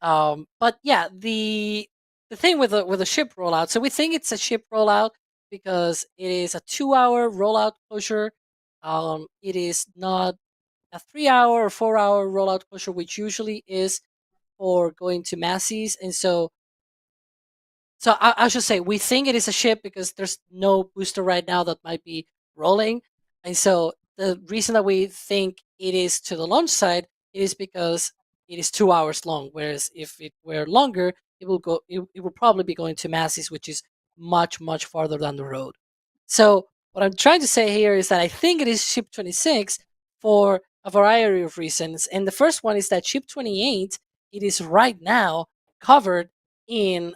But yeah, the thing with the ship rollout. So we think it's a ship rollout because it is a 2-hour rollout closure. It is not a 3-hour or 4-hour rollout closure, which usually is for going to Massey's. And so I should say we think it is a ship because there's no booster right now that might be rolling. And so the reason that we think it is to the launch side is because it is 2 hours long. Whereas if it were longer, it will probably be going to Massey's, which is much, much farther down the road. So what I'm trying to say here is that I think it is Ship 26 for a variety of reasons. And the first one is that Ship 28, it is right now covered in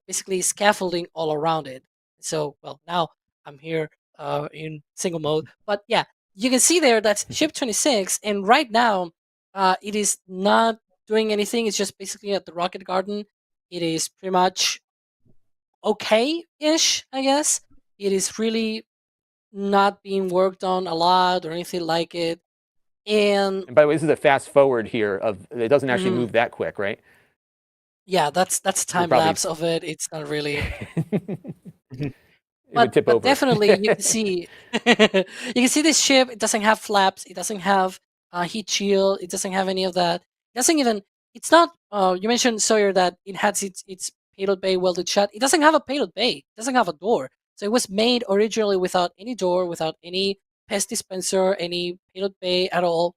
basically scaffolding all around it. So, well, now I'm here in single mode. But yeah, you can see there that's Ship 26. And right now, it is not doing anything. It's just basically at the rocket garden. It is pretty much okay-ish, I guess. It is really not being worked on a lot or anything like it. And And by the way, this is a fast forward here of it doesn't actually Mhm. move that quick, right? yeah, that's a time probably- lapse of it. It's not really, It would tip but over. definitely you can see you can see this ship. It doesn't have flaps. It doesn't have a heat shield. It doesn't have any of that. It doesn't even. It's not. You mentioned Sawyer that it has its payload bay welded shut. It doesn't have a payload bay. It doesn't have a door. So it was made originally without any door, without any pest dispenser, any payload bay at all.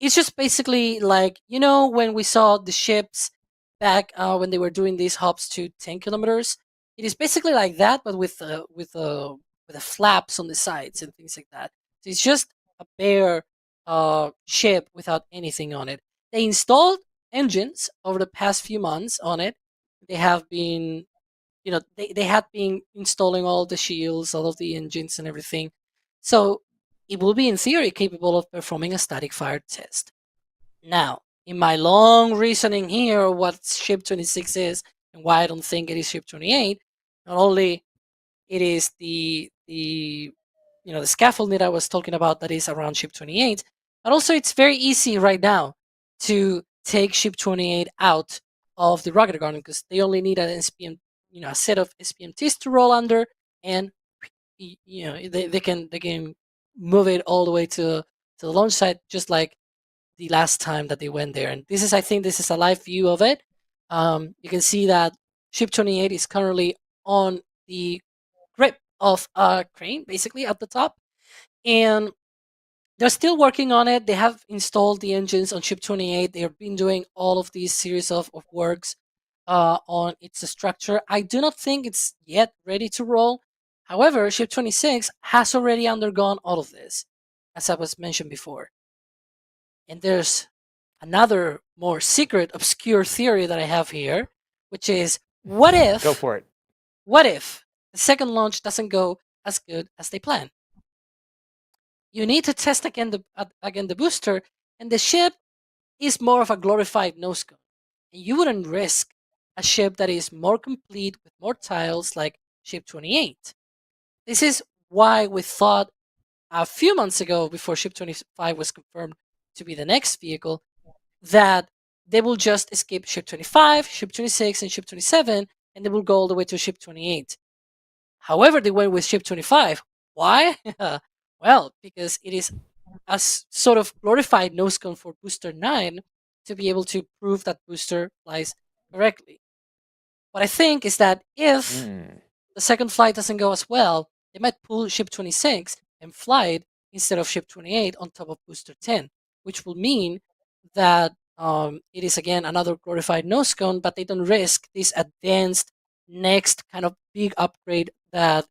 It's just basically like, when we saw the ships back when they were doing these hops to 10 kilometers. It is basically like that, but with the flaps on the sides and things like that. So it's just a bare ship without anything on it. They installed engines over the past few months on it. They have been, they had been installing all the shields, all of the engines and everything. So it will be in theory capable of performing a static fire test. Now, in my long reasoning here, what Ship 26 is and why I don't think it is Ship 28, not only it is the scaffolding that I was talking about that is around Ship 28, but also it's very easy right now to take Ship 28 out of the rocket garden because they only need an SPM, a set of SPMTs to roll under, and they can move it all the way to the launch site, just like the last time that they went there. And I think this is a live view of it. You can see that Ship 28 is currently on the grip of a crane, basically at the top, and they're still working on it. They have installed the engines on Ship 28. They have been doing all of these series of works on its structure. I do not think it's yet ready to roll. However, Ship 26 has already undergone all of this, as I was mentioned before. And there's another more secret, obscure theory that I have here, which is what if Go for it. What if the second launch doesn't go as good as they plan? You need to test again the booster, and the ship is more of a glorified nose cone. And you wouldn't risk a ship that is more complete with more tiles like Ship 28. This is why we thought a few months ago, before Ship 25 was confirmed to be the next vehicle, that they will just escape Ship 25, Ship 26, and Ship 27, and they will go all the way to Ship 28. However, they went with Ship 25. Why? Well, because it is a sort of glorified nose cone for Booster 9 to be able to prove that Booster flies correctly. What I think is that if the second flight doesn't go as well, they might pull Ship 26 and fly it instead of Ship 28 on top of Booster 10, which will mean that it is again another glorified nose cone, but they don't risk this advanced next kind of big upgrade that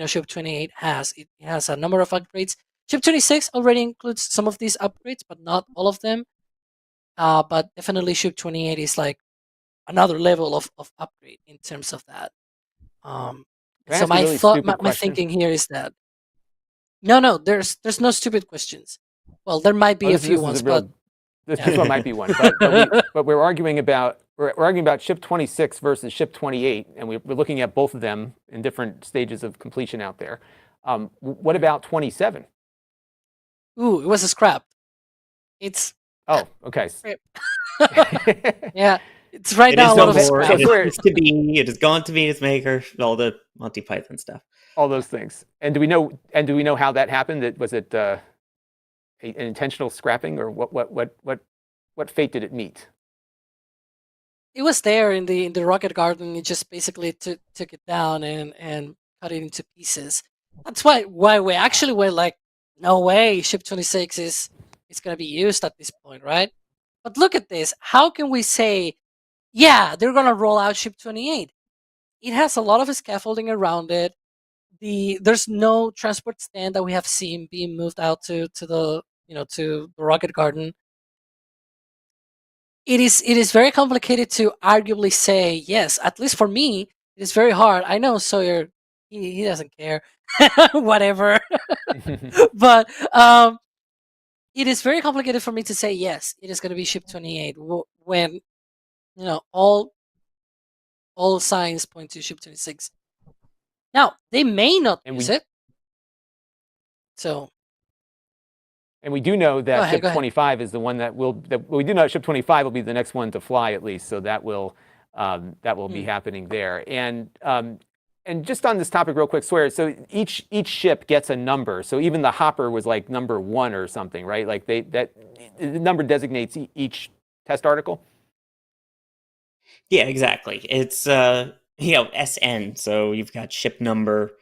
Ship 28 has. It has a number of upgrades. Ship 26 already includes some of these upgrades, but not all of them. But definitely Ship 28 is like another level of upgrade in terms of that. So my really thought, stupid my thinking here is that no, there's no stupid questions. Well, there might be a few ones, but this one might be one. But we're arguing about Ship 26 versus Ship 28, and we're looking at both of them in different stages of completion out there. What about 27? Ooh, it was a scrap. It's okay. Yeah, it's right It now is a lot no of more. scrap. It is to be. It has gone to be its maker. All the Monty Python stuff. All those things. And do we know how that happened? Was it an intentional scrapping, or what fate did it meet? It was there in the rocket garden. It just basically took it down and cut it into pieces. That's why we actually were like, no way, Ship 26 is going to be used at this point, right? But look at this. How can we say, yeah, they're going to roll out Ship 28? It has a lot of scaffolding around it. there's no transport stand that we have seen being moved out to the to the rocket garden. It is very complicated to arguably say yes. At least for me, it is very hard. I know Sawyer, he doesn't care, whatever. But it is very complicated for me to say yes. It is going to be Ship 28 when all signs point to Ship 26. Now they may not use it. So. And we do know that Go Ship ahead. 25 is the one that we do know Ship 25 will be the next one to fly at least, so that will be happening there. And just on this topic real quick, Sawyer, so each ship gets a number. So even the Hopper was like number 1 or something, right? Like the number designates each test article? Yeah, exactly. It's SN, so you've got ship number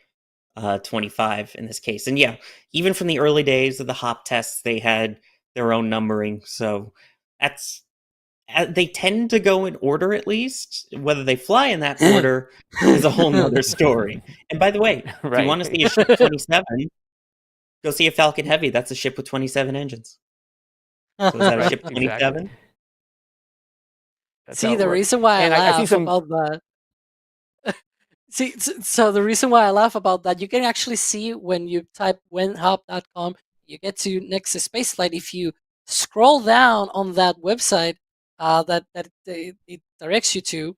25 in this case. And yeah, even from the early days of the hop tests, they had their own numbering. So that's they tend to go in order, at least. Whether they fly in that order is a whole nother story. And by the way, if you want to see a ship 27, go see a Falcon Heavy. That's a ship with 27 engines. So is that a ship 27? Exactly. See, the reason why I laugh about that. See, so the reason why I laugh about that, you can actually see when you type whenhop.com, you get to NASASpaceflight. If you scroll down on that website that it directs you to,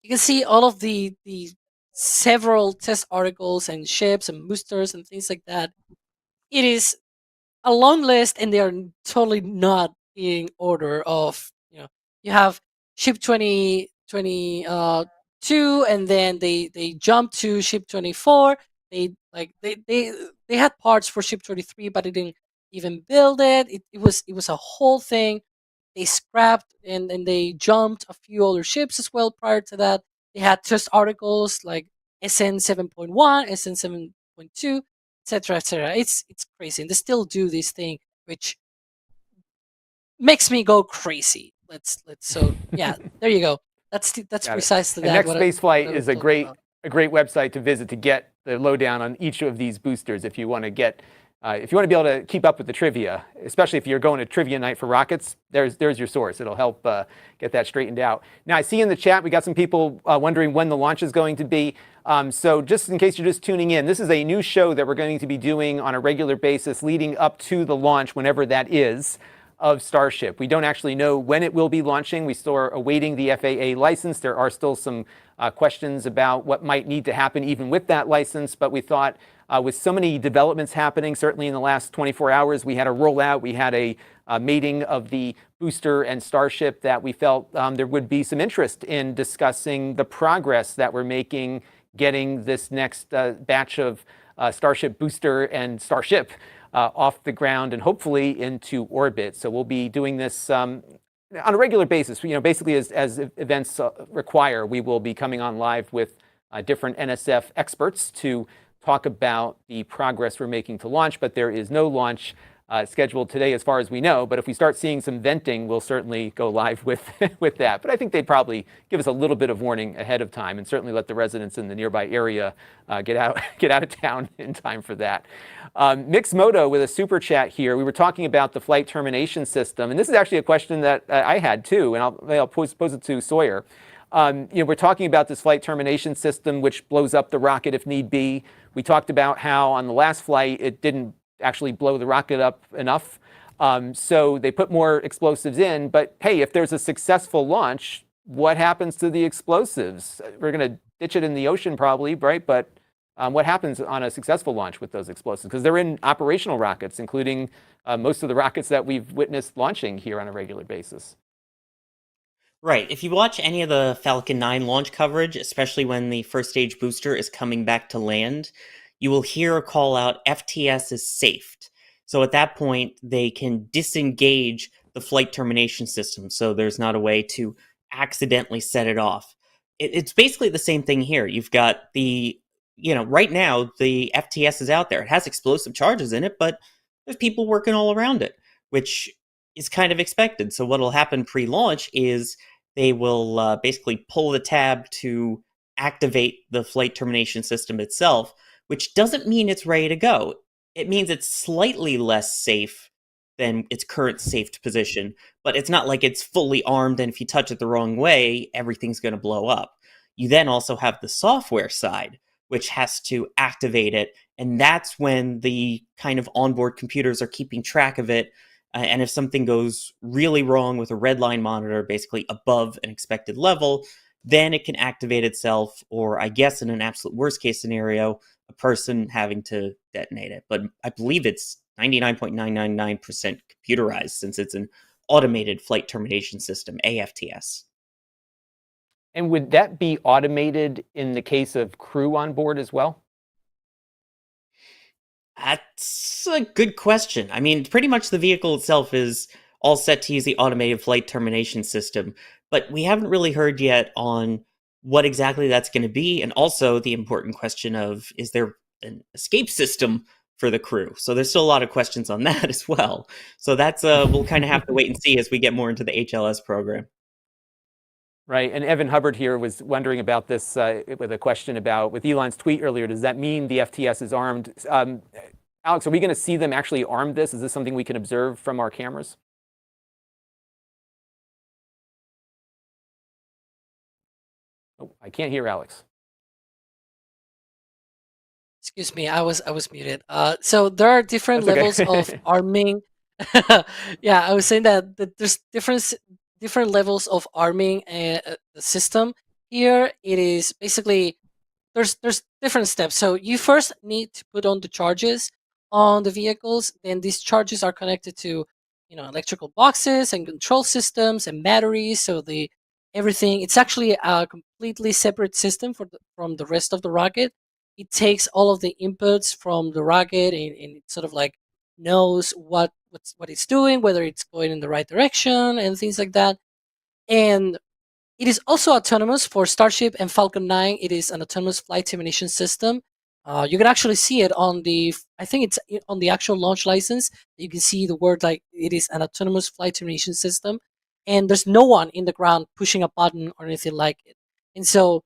you can see all of the several test articles and ships and boosters and things like that. It is a long list, and they are totally not in order of, you have ship 2022, and then they jump to ship 24. They had parts for ship 23, but they didn't even build it. It was a whole thing. They scrapped and they jumped a few other ships as well prior to that. They had test articles like SN 7.1, SN 7.2, etc., etc. It's crazy, and they still do this thing, which makes me go crazy. So yeah, there you go. That's precisely that. NASASpaceflight is a great website to visit to get the lowdown on each of these boosters if you want to get. If you want to be able to keep up with the trivia, especially if you're going to trivia night for rockets, there's your source. It'll help get that straightened out. Now, I see in the chat we got some people wondering when the launch is going to be. So just in case you're just tuning in, this is a new show that we're going to be doing on a regular basis leading up to the launch, whenever that is, of Starship. We don't actually know when it will be launching. We still are awaiting the FAA license. There are still some questions about what might need to happen even with that license, but we thought with so many developments happening, certainly in the last 24 hours, we had a rollout, we had a mating of the booster and Starship, that we felt there would be some interest in discussing the progress that we're making getting this next batch of Starship booster and Starship off the ground and hopefully into orbit. So we'll be doing this on a regular basis. Basically as events require, we will be coming on live with different NSF experts to talk about the progress we're making to launch, but there is no launch scheduled today as far as we know. But if we start seeing some venting, we'll certainly go live with that. But I think they'd probably give us a little bit of warning ahead of time and certainly let the residents in the nearby area get out of town in time for that. Mixmoto with a super chat here. We were talking about the flight termination system, and this is actually a question that I had too, and I'll pose it to Sawyer. We're talking about this flight termination system, which blows up the rocket if need be. We talked about how on the last flight it didn't actually blow the rocket up enough. So they put more explosives in. But hey, if there's a successful launch, what happens to the explosives? We're going to ditch it in the ocean probably, right? But what happens on a successful launch with those explosives? Because they're in operational rockets, including most of the rockets that we've witnessed launching here on a regular basis. Right. If you watch any of the Falcon 9 launch coverage, especially when the first stage booster is coming back to land, you will hear a call out, FTS is safed. So at that point, they can disengage the flight termination system. So there's not a way to accidentally set it off. It's basically the same thing here. You've got right now, the FTS is out there. It has explosive charges in it, but there's people working all around it, which is kind of expected. So what'll happen pre-launch is they will basically pull the tab to activate the flight termination system itself, which doesn't mean it's ready to go. It means it's slightly less safe than its current safe position, but it's not like it's fully armed and if you touch it the wrong way, everything's going to blow up. You then also have the software side, which has to activate it, and that's when the kind of onboard computers are keeping track of it. And if something goes really wrong with a red line monitor, basically above an expected level, then it can activate itself, or I guess in an absolute worst case scenario, a person having to detonate it. But I believe it's 99.999% computerized since it's an automated flight termination system, AFTS. And would that be automated in the case of crew on board as well? That's a good question. I mean, pretty much the vehicle itself is all set to use the automated flight termination system, but we haven't really heard yet on what exactly that's going to be, and also the important question of, is there an escape system for the crew? So there's still a lot of questions on that as well. So that's we'll kind of have to wait and see as we get more into the HLS program. Right, and Evan Hubbard here was wondering about this with a question about, with Elon's tweet earlier, does that mean the FTS is armed? Alex, are we going to see them actually arm this? Is this something we can observe from our cameras? Oh, I can't hear Alex. Excuse me, I was muted. So there are different That's okay. levels of arming. Yeah, I was saying that there's different levels of arming the system. Here it is basically there's different steps. So you first need to put on the charges on the vehicles. Then these charges are connected to electrical boxes and control systems and batteries. So everything, it's actually a completely separate system from the rest of the rocket. It takes all of the inputs from the rocket and it sort of like knows what it's doing, whether it's going in the right direction and things like that. And it is also autonomous for Starship and Falcon 9. It is an autonomous flight termination system. You can actually see it on I think it's on the actual launch license. You can see the word like it is an autonomous flight termination system. And there's no one in the ground pushing a button or anything like it. And so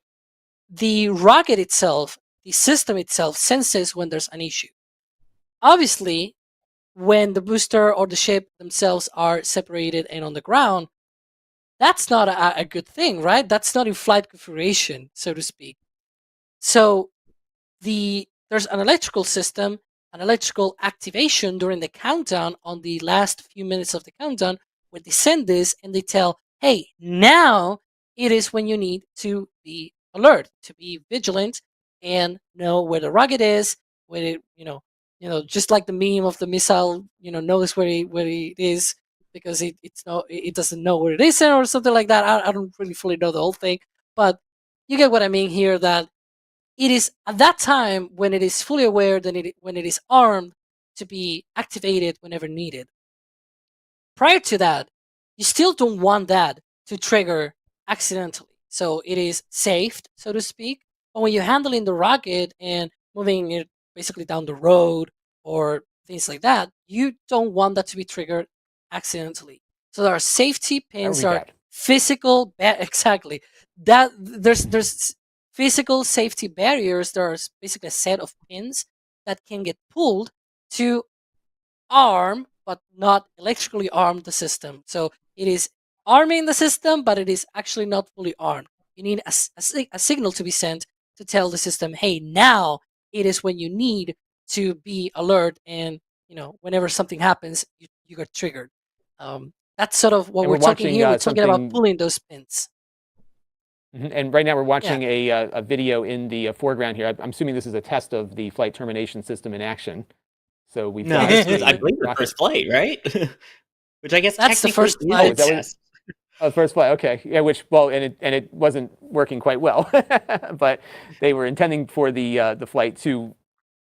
the rocket itself, the system itself, senses when there's an issue. Obviously, when the booster or the ship themselves are separated and on the ground, that's not a good thing, right? That's not in flight configuration, so to speak. So there's an electrical system, an electrical activation during the countdown on the last few minutes of the countdown where they send this and they tell, hey, now it is when you need to be alert, to be vigilant and know where the rocket is, where it, just like the meme of the missile, knows where it is because it doesn't know where it is or something like that. I don't really fully know the whole thing, but you get what I mean here, that it is at that time when it is fully aware, when it is armed to be activated whenever needed. Prior to that, you still don't want that to trigger accidentally. So it is saved, so to speak. But when you're handling the rocket and moving it basically down the road or things like that, you don't want that to be triggered accidentally. So there are safety pins, there are physical exactly. That there's physical safety barriers. There's basically a set of pins that can get pulled to arm but not electrically arm the system. So it is arming the system, but it is actually not fully armed. You need a signal to be sent to tell the system, hey, now it is when you need to be alert, and whenever something happens, you got triggered. That's sort of what we're talking here. We're talking about pulling those pins. And right now we're watching a video in the foreground here. I'm assuming this is a test of the flight termination system in action. So we've got I believe the first flight, right? Which I guess that's the first flight. Oh, first flight. Okay, yeah. And it wasn't working quite well, but they were intending for the flight to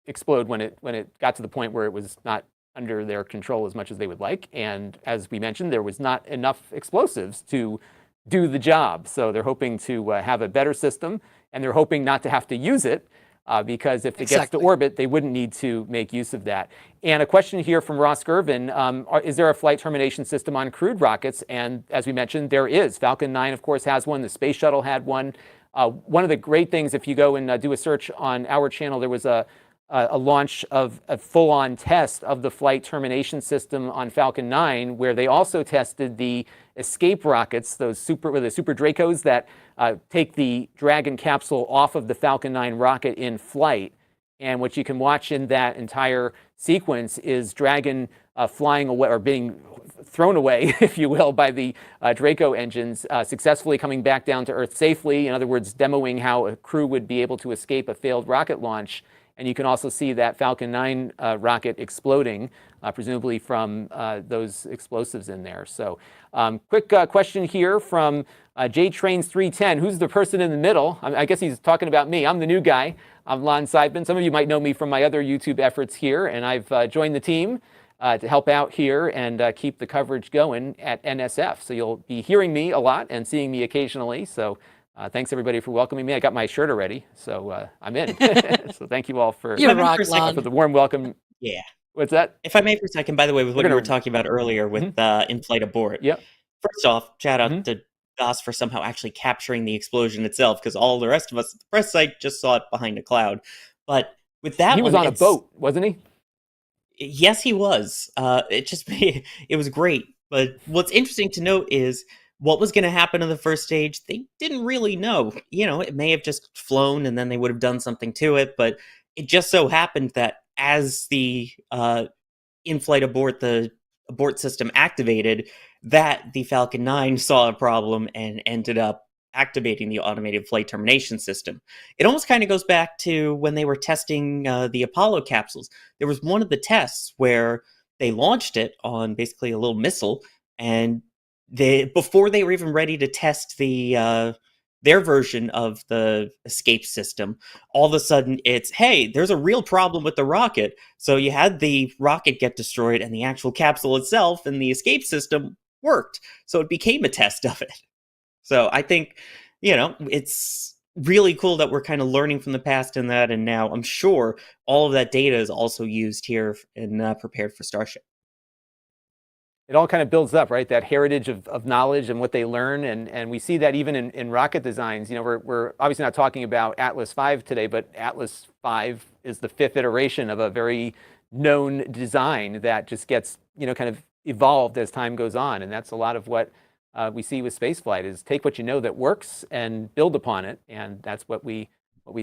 explode when it got to the point where it was not under their control as much as they would like. And as we mentioned, there was not enough explosives to do the job. So they're hoping to have a better system, and they're hoping not to have to use it. Because if it gets to orbit, they wouldn't need to make use of that. And a question here from Ross Gervin, is there a flight termination system on crewed rockets? And as we mentioned, there is. Falcon 9, of course, has one. The Space Shuttle had one. One of the great things, if you go and do a search on our channel, there was a a launch of a full-on test of the flight termination system on Falcon 9, where they also tested the escape rockets, the Super Dracos that take the Dragon capsule off of the Falcon 9 rocket in flight. And what you can watch in that entire sequence is Dragon flying away, or being thrown away, if you will, by the Draco engines, successfully coming back down to Earth safely. In other words, demoing how a crew would be able to escape a failed rocket launch. And you can also see that Falcon 9 rocket exploding, presumably from those explosives in there. So quick question here from JTrains 310. Who's the person in the middle? I guess he's talking about me. I'm the new guy. I'm Lon Seidman. Some of you might know me from my other YouTube efforts here, and I've joined the team to help out here and keep the coverage going at NSF. So you'll be hearing me a lot and seeing me occasionally. So thanks everybody for welcoming me. I got my shirt already, so I'm in. So thank you all for the warm welcome. Yeah. What's that? If I may for a second, by the way, with what you were talking about earlier with in-flight abort. Yep. First off, shout out to DOS for somehow actually capturing the explosion itself, because all the rest of us at the press site just saw it behind a cloud. But with that, he was on a boat, wasn't he? Yes, he was. It was great. But what's interesting to note is what was going to happen in the first stage. They didn't really know. It may have just flown and then they would have done something to it. But it just so happened that as the in-flight abort, the abort system activated, that the Falcon 9 saw a problem and ended up activating the automated flight termination system. It almost kind of goes back to when they were testing the Apollo capsules. There was one of the tests where they launched it on basically a little missile, and before they were even ready to test their version of the escape system, all of a sudden it's, hey, there's a real problem with the rocket. So you had the rocket get destroyed, and the actual capsule itself and the escape system worked. So it became a test of it. So I think, it's really cool that we're kind of learning from the past in that, and now I'm sure all of that data is also used here and prepared for Starship. It all kind of builds up, right? That heritage of knowledge and what they learn, and we see that even in rocket designs. We're obviously not talking about Atlas V today, but Atlas V is the 5th iteration of a very known design that just gets, kind of evolved as time goes on, and that's a lot of what we see with spaceflight, is take what you know that works and build upon it, and that's what we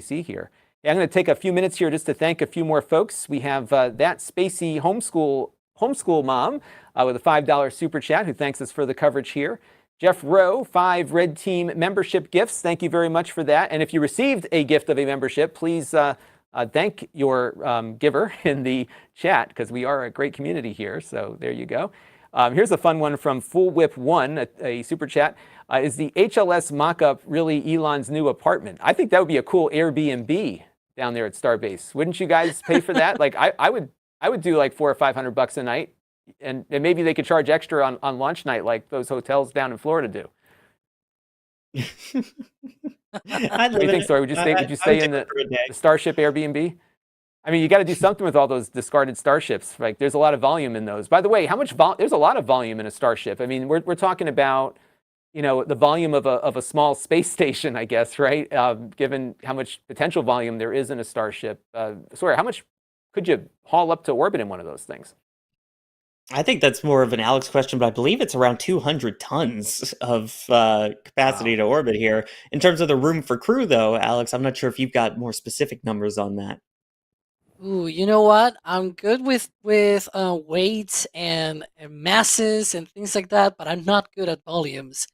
see here. Hey, I'm going to take a few minutes here just to thank a few more folks. We have that Spacey homeschool mom with a $5 super chat who thanks us for the coverage here. Jeff Rowe, 5 Red Team membership gifts. Thank you very much for that. And if you received a gift of a membership, please thank your giver in the chat, because we are a great community here. So there you go. Here's a fun one from Full Whip 1, a super chat. Is the HLS mock-up really Elon's new apartment? I think that would be a cool Airbnb down there at Starbase. Wouldn't you guys pay for that? Like I would do like $400 or $500 a night, and maybe they could charge extra on launch night, like those hotels down in Florida do. What do you think, Story? Would you stay in the Starship Airbnb? I mean, you got to do something with all those discarded starships. Like, there's a lot of volume in those. By the way, how much there's a lot of volume in a starship. I mean, we're talking about, the volume of a small space station, I guess, right? Given how much potential volume there is in a starship. Sorry, how much could you haul up to orbit in one of those things? I think that's more of an Alex question, but I believe it's around 200 tons of capacity to orbit here. In terms of the room for crew, though, Alex, I'm not sure if you've got more specific numbers on that. Ooh, you know what? I'm good with weights and masses and things like that, but I'm not good at volumes.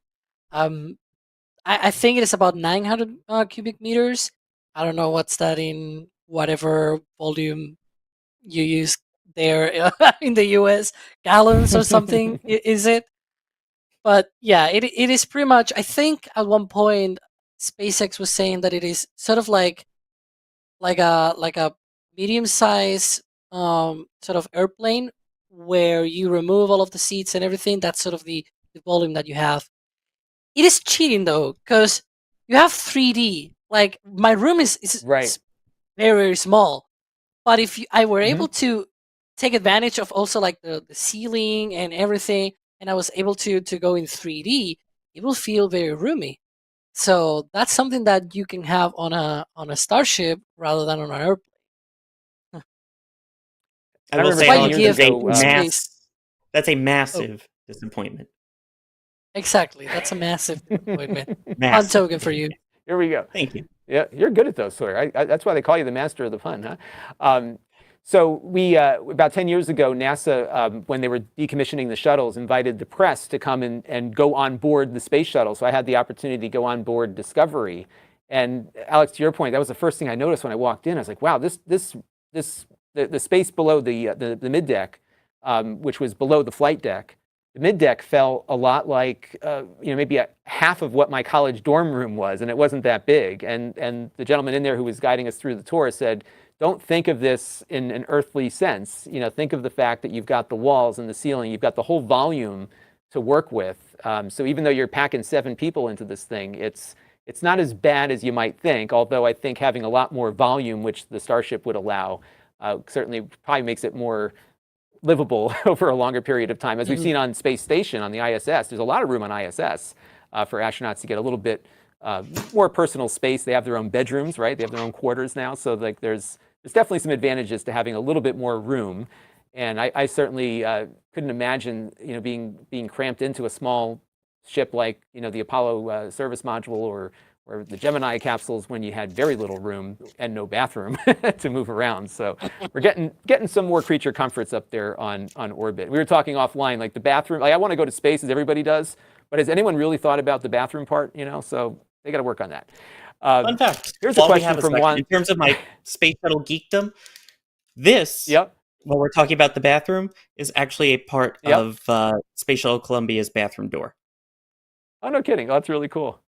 I think it is about 900 cubic meters. I don't know what's that in whatever volume you use there in the US, gallons or something, is it? But yeah, it is pretty much. I think at one point SpaceX was saying that it is sort of like a medium-sized sort of airplane where you remove all of the seats and everything. That's sort of the volume that you have. It is cheating though, because you have 3D. Like, my room is right. very, very small. But if I were able to take advantage of also like the ceiling and everything, and I was able to go in 3D, it will feel very roomy. So that's something that you can have on a starship rather than on an airplane. I will remember say, why 10 you Alex, years give ago, space. that's a Oh, massive disappointment. exactly. That's a massive disappointment. Fun Massive. token for you. Here we go. Thank you. Yeah, you're good at those, Sawyer. That's why they call you the master of the pun, huh? So we, about 10 years ago, NASA, when they were decommissioning the shuttles, invited the press to come and go on board the space shuttle. So I had the opportunity to go on board Discovery. And Alex, to your point, that was the first thing I noticed when I walked in. I was like, wow, the space below the middeck, which was below the flight deck, the middeck felt a lot like, maybe half of what my college dorm room was, and it wasn't that big. And the gentleman in there who was guiding us through the tour said, don't think of this in an earthly sense. Think of the fact that you've got the walls and the ceiling, you've got the whole volume to work with. So even though you're packing 7 people into this thing, it's not as bad as you might think, although I think having a lot more volume, which the Starship would allow, certainly probably makes it more livable over a longer period of time. As we've seen on Space Station, on the ISS, there's a lot of room on ISS for astronauts to get a little bit more personal space. They have their own bedrooms, right? They have their own quarters now. So like there's definitely some advantages to having a little bit more room. And I certainly couldn't imagine, being cramped into a small ship like, the Apollo service module or the Gemini capsules when you had very little room and no bathroom to move around. So we're getting some more creature comforts up there on orbit. We were talking offline, like the bathroom. Like I want to go to space, as everybody does, but has anyone really thought about the bathroom part? So they got to work on that. Fun fact. Here's a While we question have a from second, Juan. in terms of my space shuttle geekdom, this, Yep. when we're talking about the bathroom, is actually a part Yep. of Space Shuttle Columbia's bathroom door. Oh, no kidding. Oh, that's really cool.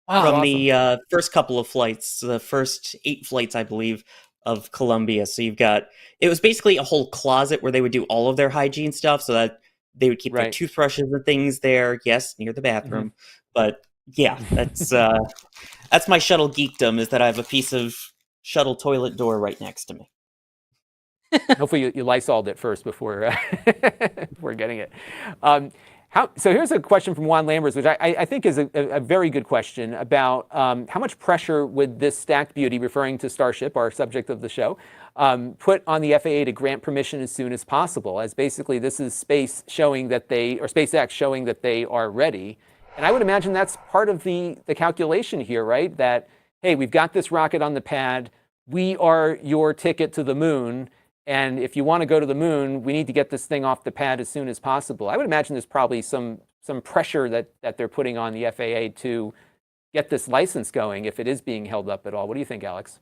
Wow. From awesome. the first couple of flights, the first 8 flights, I believe, of Columbia. So it was basically a whole closet where they would do all of their hygiene stuff, so that they would keep their Right. toothbrushes and things there. Yes, near the bathroom, but yeah, that's my shuttle geekdom, is that I have a piece of shuttle toilet door right next to me. Hopefully you Lysoled it first before getting it. So here's a question from Juan Lambers, which I think is a very good question about how much pressure would this stacked beauty, referring to Starship, our subject of the show, put on the FAA to grant permission as soon as possible, as basically this is SpaceX showing that they are ready. And I would imagine that's part of the calculation here, right? That, hey, we've got this rocket on the pad. We are your ticket to the moon. And if you want to go to the moon, we need to get this thing off the pad as soon as possible. I would imagine there's probably some pressure that they're putting on the FAA to get this license going, if it is being held up at all. What do you think, Alex?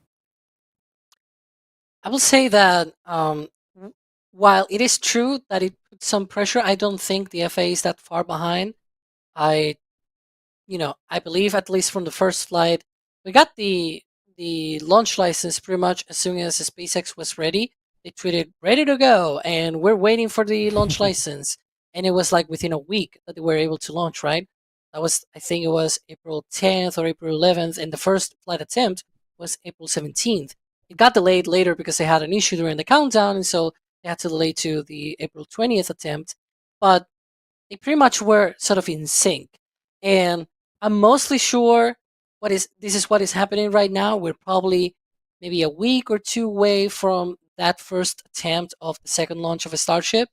I will say that while it is true that it puts some pressure, I don't think the FAA is that far behind. I believe, at least from the first flight, we got the launch license pretty much as soon as the SpaceX was ready. They tweeted, ready to go, and we're waiting for the launch license. And it was like within a week that they were able to launch, right? I think it was April 10th or April 11th, and the first flight attempt was April 17th. It got delayed later because they had an issue during the countdown, and so they had to delay to the April 20th attempt. But they pretty much were sort of in sync. And I'm mostly sure this is what is happening right now. We're probably maybe a week or 2 away from that first attempt of the second launch of a Starship.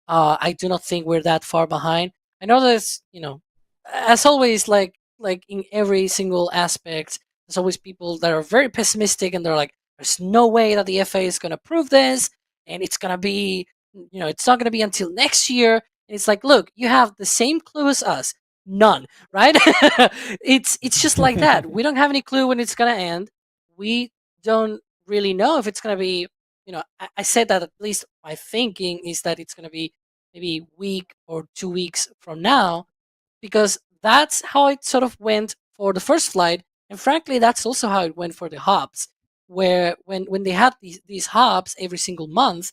I do not think we're that far behind. I know there's, as always, like in every single aspect, there's always people that are very pessimistic, and they're like, there's no way that the FAA is going to approve this, and it's going to be, it's not going to be until next year. And it's like, look, you have the same clue as us. None, right? It's just like that. We don't have any clue when it's going to end. We don't really know if it's going to be, I said that at least my thinking is that it's going to be maybe a week or 2 weeks from now, because that's how it sort of went for the first flight. And frankly, that's also how it went for the hops, where when they had these hops every single month,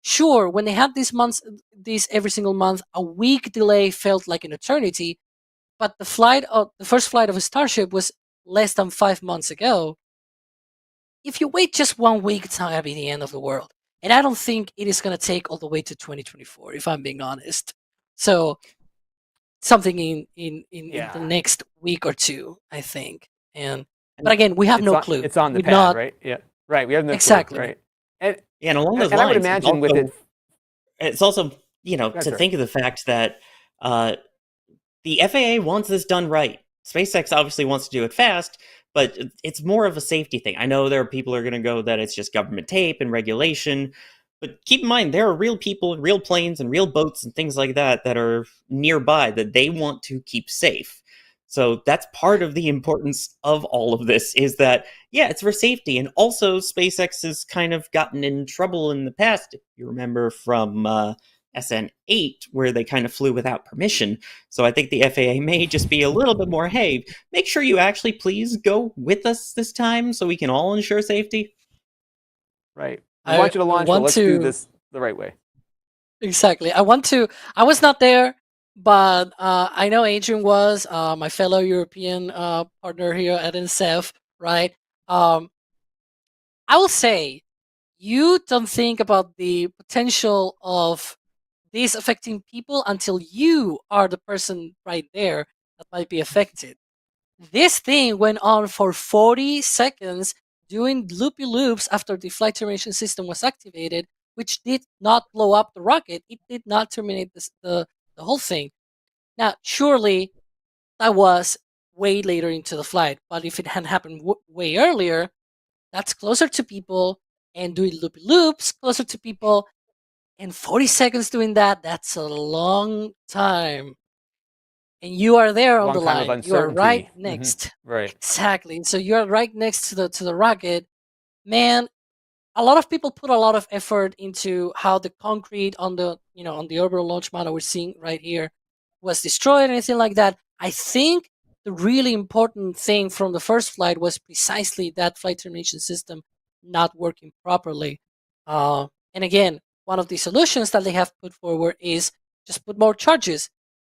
sure, when they had these every single month, a week delay felt like an eternity. But the first flight of a Starship was less than 5 months ago. If you wait just 1 week, it's not going to be the end of the world. And I don't think it is going to take all the way to 2024, if I'm being honest. So something in the next week or 2, I think. But again, we have no clue. It's on the We're pad, not, right? Yeah, right. We have no exactly clue, right? Yeah, and along those And I would lines, imagine with it, it's also, That's to right. think of the fact that the FAA wants this done right. SpaceX obviously wants to do it fast, but it's more of a safety thing. I know there are people who are going to go that it's just government tape and regulation, but keep in mind there are real people and real planes and real boats and things like that that are nearby that they want to keep safe. So that's part of the importance of all of this is that, yeah, it's for safety. And also SpaceX has kind of gotten in trouble in the past, if you remember from SN8, where they kind of flew without permission. So I think the FAA may just be a little bit more, hey, make sure you actually please go with us this time so we can all ensure safety. right. We want you to launch, but let's do this the right way. Exactly. I was not there, but I know Adrian was, my fellow European partner here at NSF, right? I will say, you don't think about the potential of this affecting people until you are the person right there that might be affected. This thing went on for 40 seconds doing loopy loops after the flight termination system was activated, which did not blow up the rocket. It did not terminate the whole thing. Now, surely that was way later into the flight, but if it had happened way earlier, that's closer to people, and doing loopy loops closer to people, and 40 seconds doing that, that's a long time. And you are there on Long the time of line. You are right uncertainty. next. Right. Exactly. So you're right next to the rocket. Man, a lot of people put a lot of effort into how the concrete on the on the orbital launch model we're seeing right here was destroyed, anything like that. I think the really important thing from the first flight was precisely that flight termination system not working properly. And again, one of the solutions that they have put forward is just put more charges.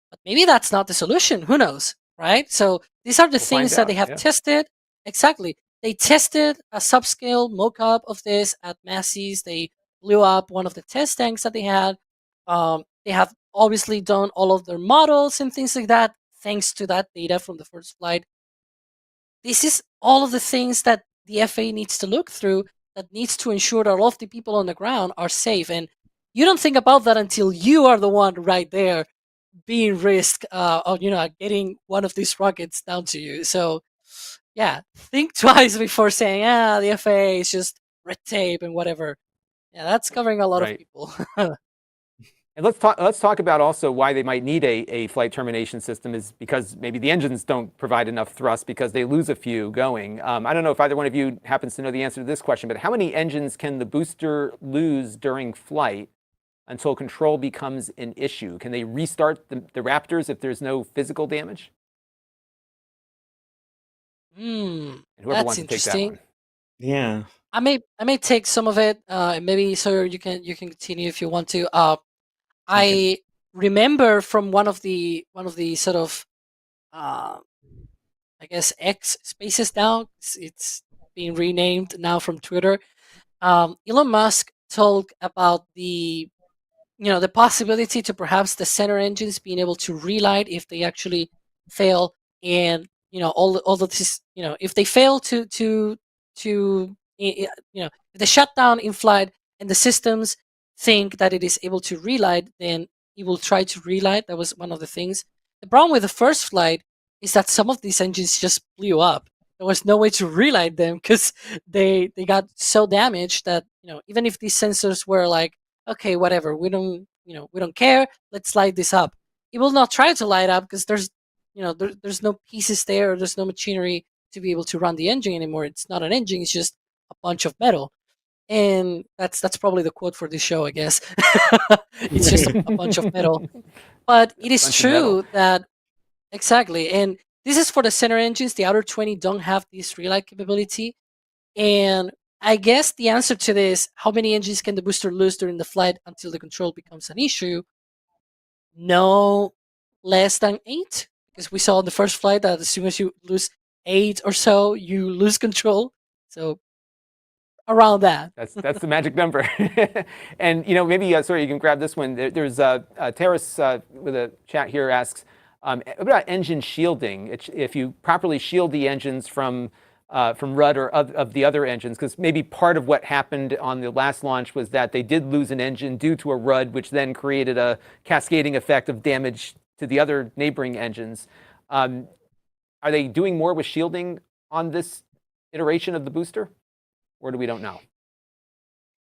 But maybe that's not the solution. Who knows, right? So these are the We'll find things that they out, have yeah. tested. Exactly. They tested a subscale mock-up of this at Massey's. They blew up one of the test tanks that they had. They have obviously done all of their models and things like that, thanks to that data from the first flight. This is all of the things that the FAA needs to look through, that needs to ensure that all of the people on the ground are safe. And you don't think about that until you are the one right there being risked of getting one of these rockets down to you. So yeah, think twice before saying the FAA is just red tape and whatever. Yeah, that's covering a lot of Right. people. And let's talk about also why they might need a flight termination system is because maybe the engines don't provide enough thrust because they lose a few going. I don't know if either one of you happens to know the answer to this question, but how many engines can the booster lose during flight until control becomes an issue? Can they restart the Raptors if there's no physical damage? And whoever That's wants to take that interesting. one. Yeah. I may take some of it, and maybe sir you can continue if you want to. I remember from one of the sort of I guess X Spaces now. It's being renamed now from Twitter. Elon Musk talked about the the possibility to perhaps the center engines being able to relight if they actually fail, and all of this, if they fail if they shut down in flight and the systems think that it is able to relight, then it will try to relight. That was one of the things. The problem with the first flight is that some of these engines just blew up. There was no way to relight them because they got so damaged that even if these sensors were like, okay, whatever, we don't care, let's light this up, it will not try to light up because there's there's no pieces there, or there's no machinery to be able to run the engine anymore. It's not an engine, it's just a bunch of metal. And that's probably the quote for this show, I guess. It's just a bunch of metal. But it is true that exactly, and this is for the center engines. The outer 20 don't have this relight capability. And I guess the answer to this, how many engines can the booster lose during the flight until the control becomes an issue? No less than 8, because we saw in the first flight that as soon as you lose 8 or so, you lose control. So around that. That's the magic number. And maybe sorry, you can grab this one. There's Terrace with a chat here asks about engine shielding. If you properly shield the engines from from Rudd or of the other engines, because maybe part of what happened on the last launch was that they did lose an engine due to a Rudd, which then created a cascading effect of damage to the other neighboring engines. Are they doing more with shielding on this iteration of the booster, or do we don't know?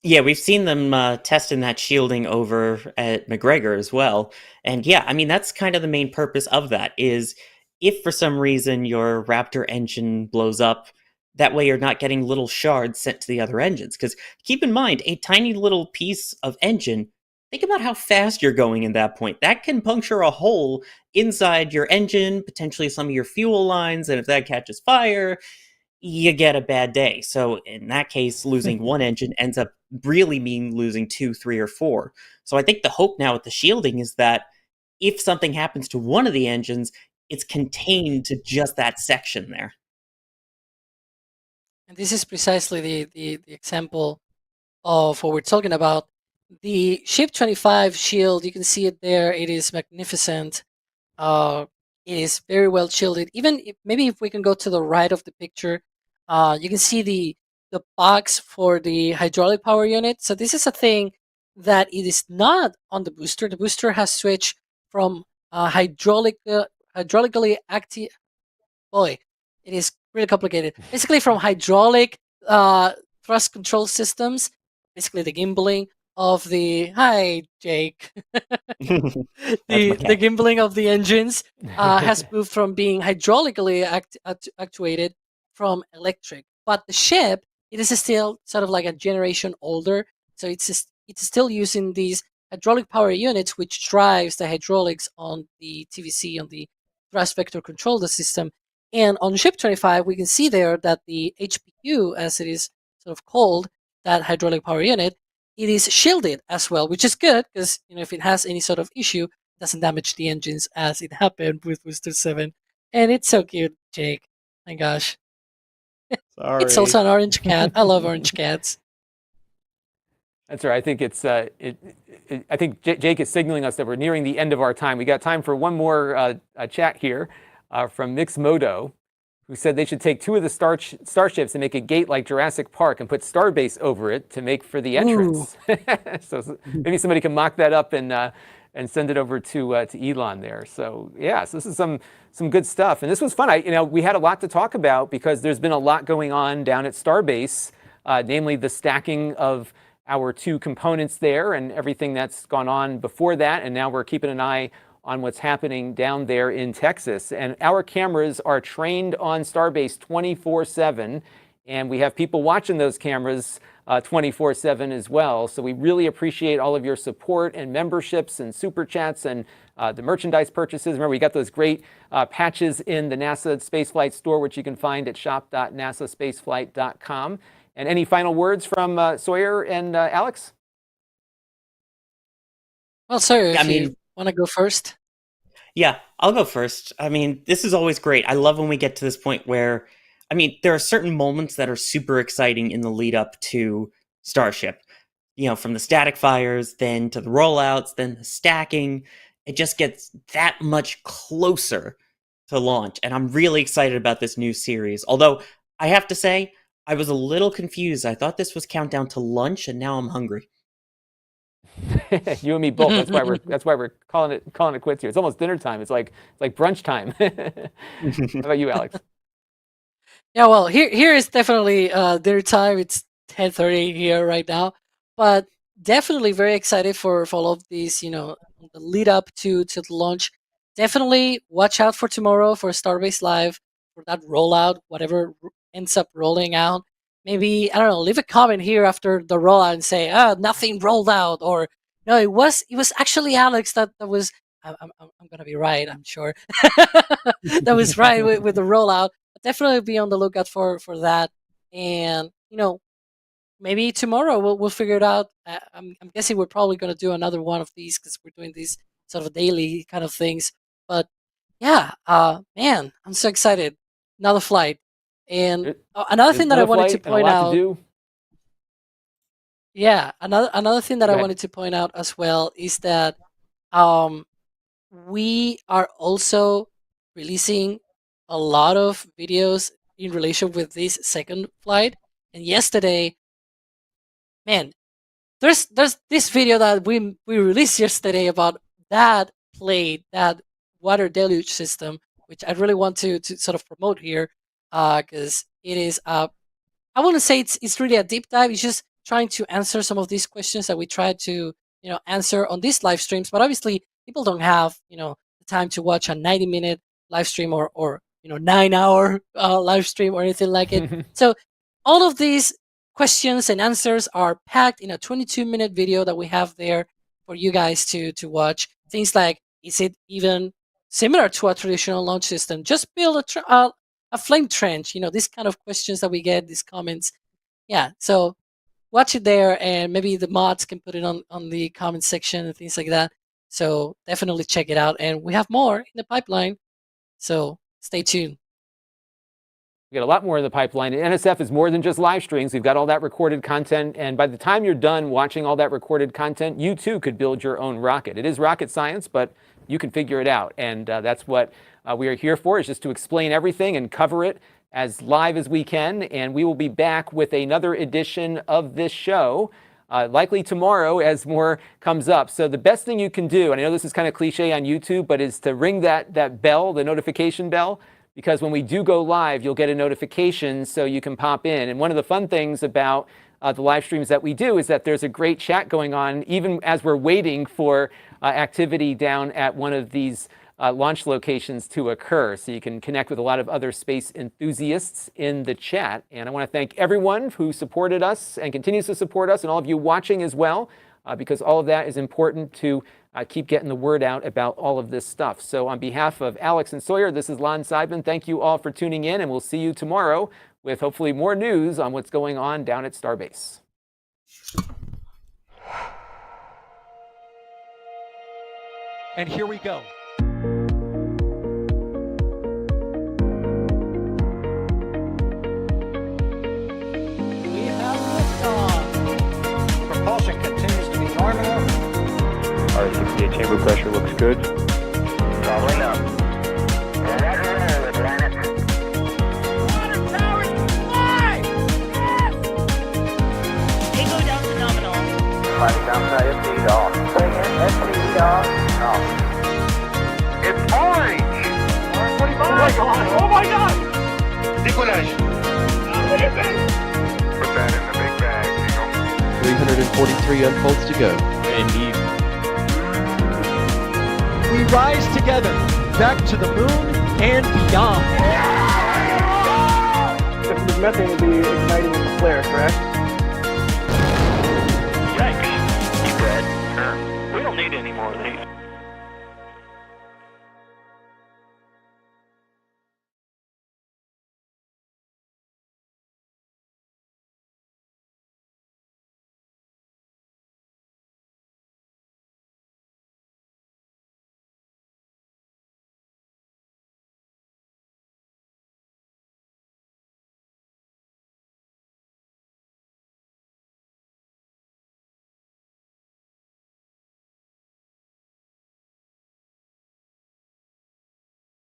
Yeah, we've seen them testing that shielding over at McGregor as well. And yeah, I mean, that's kind of the main purpose of that is if for some reason your Raptor engine blows up, that way you're not getting little shards sent to the other engines. Because keep in mind, a tiny little piece of engine, think about how fast you're going in that point. That can puncture a hole inside your engine, potentially some of your fuel lines, and if that catches fire, you get a bad day. So in that case, losing one engine ends up really mean losing 2, 3, or 4. So I think the hope now with the shielding is that if something happens to one of the engines, it's contained to just that section there. And this is precisely the example of what we're talking about. The Ship 25 shield, you can see it there. It is magnificent. It is very well shielded. Even maybe if we can go to the right of the picture, you can see the box for the hydraulic power unit. So this is a thing that it is not on the booster. The booster has switched from hydraulically active. Boy, it is really complicated. Basically, from hydraulic thrust control systems, basically the gimbaling of the Jake. The gimbaling of the engines has moved from being hydraulically actuated from electric. But the ship, it is still sort of like a generation older, so it's still using these hydraulic power units, which drives the hydraulics on the TVC, on the thrust vector control the system. And on Ship 25, we can see there that the HPU, as it is sort of called, that hydraulic power unit, it is shielded as well, which is good because if it has any sort of issue, it doesn't damage the engines as it happened with Booster 7. And it's so cute, Jake. My gosh. Sorry. It's also an orange cat. I love orange cats. That's right. I think I think Jake is signaling us that we're nearing the end of our time. We got time for one more chat here from Mixmodo, who said they should take 2 of the starships and make a gate like Jurassic Park and put Starbase over it to make for the entrance. So maybe somebody can mock that up and send it over to Elon there. So yeah, so this is some good stuff, and this was fun. We had a lot to talk about because there's been a lot going on down at Starbase, namely the stacking of our 2 components there and everything that's gone on before that, and now we're keeping an eye on what's happening down there in Texas. And our cameras are trained on Starbase 24/7, and we have people watching those cameras 24/7 as well. So we really appreciate all of your support and memberships and super chats and the merchandise purchases. Remember, we got those great patches in the NASA Spaceflight store, which you can find at shop.nasaspaceflight.com. And any final words from Sawyer and Alex? Well, Sawyer, if you want to go first? Yeah, I'll go first. I mean, this is always great. I love when we get to this point where, there are certain moments that are super exciting in the lead up to Starship. From the static fires, then to the rollouts, then the stacking. It just gets that much closer to launch. And I'm really excited about this new series. Although, I have to say, I was a little confused. I thought this was countdown to lunch, and now I'm hungry. You and me both. That's why we're calling it quits here. It's almost dinner time. It's like brunch time. How about you, Alex? Yeah, well, here is definitely dinner time. It's 10:30 here right now, but definitely very excited for all of these. The lead up to the launch. Definitely watch out for tomorrow for Starbase Live for that rollout. Whatever ends up rolling out. Maybe, I don't know, leave a comment here after the rollout and say, nothing rolled out, or no, it was actually Alex that was. I'm gonna be right, I'm sure. That was right with the rollout. But definitely be on the lookout for that, and maybe tomorrow we'll figure it out. I'm guessing we're probably gonna do another one of these because we're doing these sort of daily kind of things. But yeah, man, I'm so excited. Another flight. And another thing that I wanted to point out, another thing that I wanted to point out as well is that we are also releasing a lot of videos in relation with this second flight. And yesterday, man, there's this video that we released yesterday about that plate, that water deluge system, which I really want to sort of promote here, because it is I wouldn't say it's really a deep dive. It's just trying to answer some of these questions that we tried to answer on these live streams. But obviously, people don't have the time to watch a 90-minute live stream or 9-hour live stream or anything like it. So all of these questions and answers are packed in a 22-minute video that we have there for you guys to watch. Things like, is it even similar to a traditional launch system? Just build a flame trench. These kind of questions that we get, these comments. Yeah, so watch it there, and maybe the mods can put it on the comment section and things like that. So definitely check it out. And we have more in the pipeline, so stay tuned. We got a lot more in the pipeline. NSF is more than just live streams. We've got all that recorded content. And by the time you're done watching all that recorded content, you too could build your own rocket. It is rocket science, but you can figure it out. And that's what we are here for, is just to explain everything and cover it as live as we can. And we will be back with another edition of this show, likely tomorrow as more comes up. So the best thing you can do, and I know this is kind of cliche on YouTube, but is to ring that bell, the notification bell, because when we do go live, you'll get a notification so you can pop in. And one of the fun things about the live streams that we do is that there's a great chat going on, even as we're waiting for activity down at one of these launch locations to occur. So you can connect with a lot of other space enthusiasts in the chat. And I want to thank everyone who supported us and continues to support us, and all of you watching as well, because all of that is important to keep getting the word out about all of this stuff. So on behalf of Alex and Sawyer, this is Lon Seidman. Thank you all for tuning in, and we'll see you tomorrow with hopefully more news on what's going on down at Starbase. And here we go. We have liftoff. Propulsion continues to be nominal. Our 68 chamber pressure looks good. Probably not. Roger, planet. Water power supply! Yes! Echo down to nominal. Flight down to FD off. Bring in FD off. It's orange! Orange 45! Oh my god! Oh my god! Decollage. What is it? Put that in the big bag, Eagle. 343 unfolds to go. Indeed. We rise together back to the moon and beyond. If the methane would be igniting in the flare, correct? Yikes. Keep that. We don't need any more of these.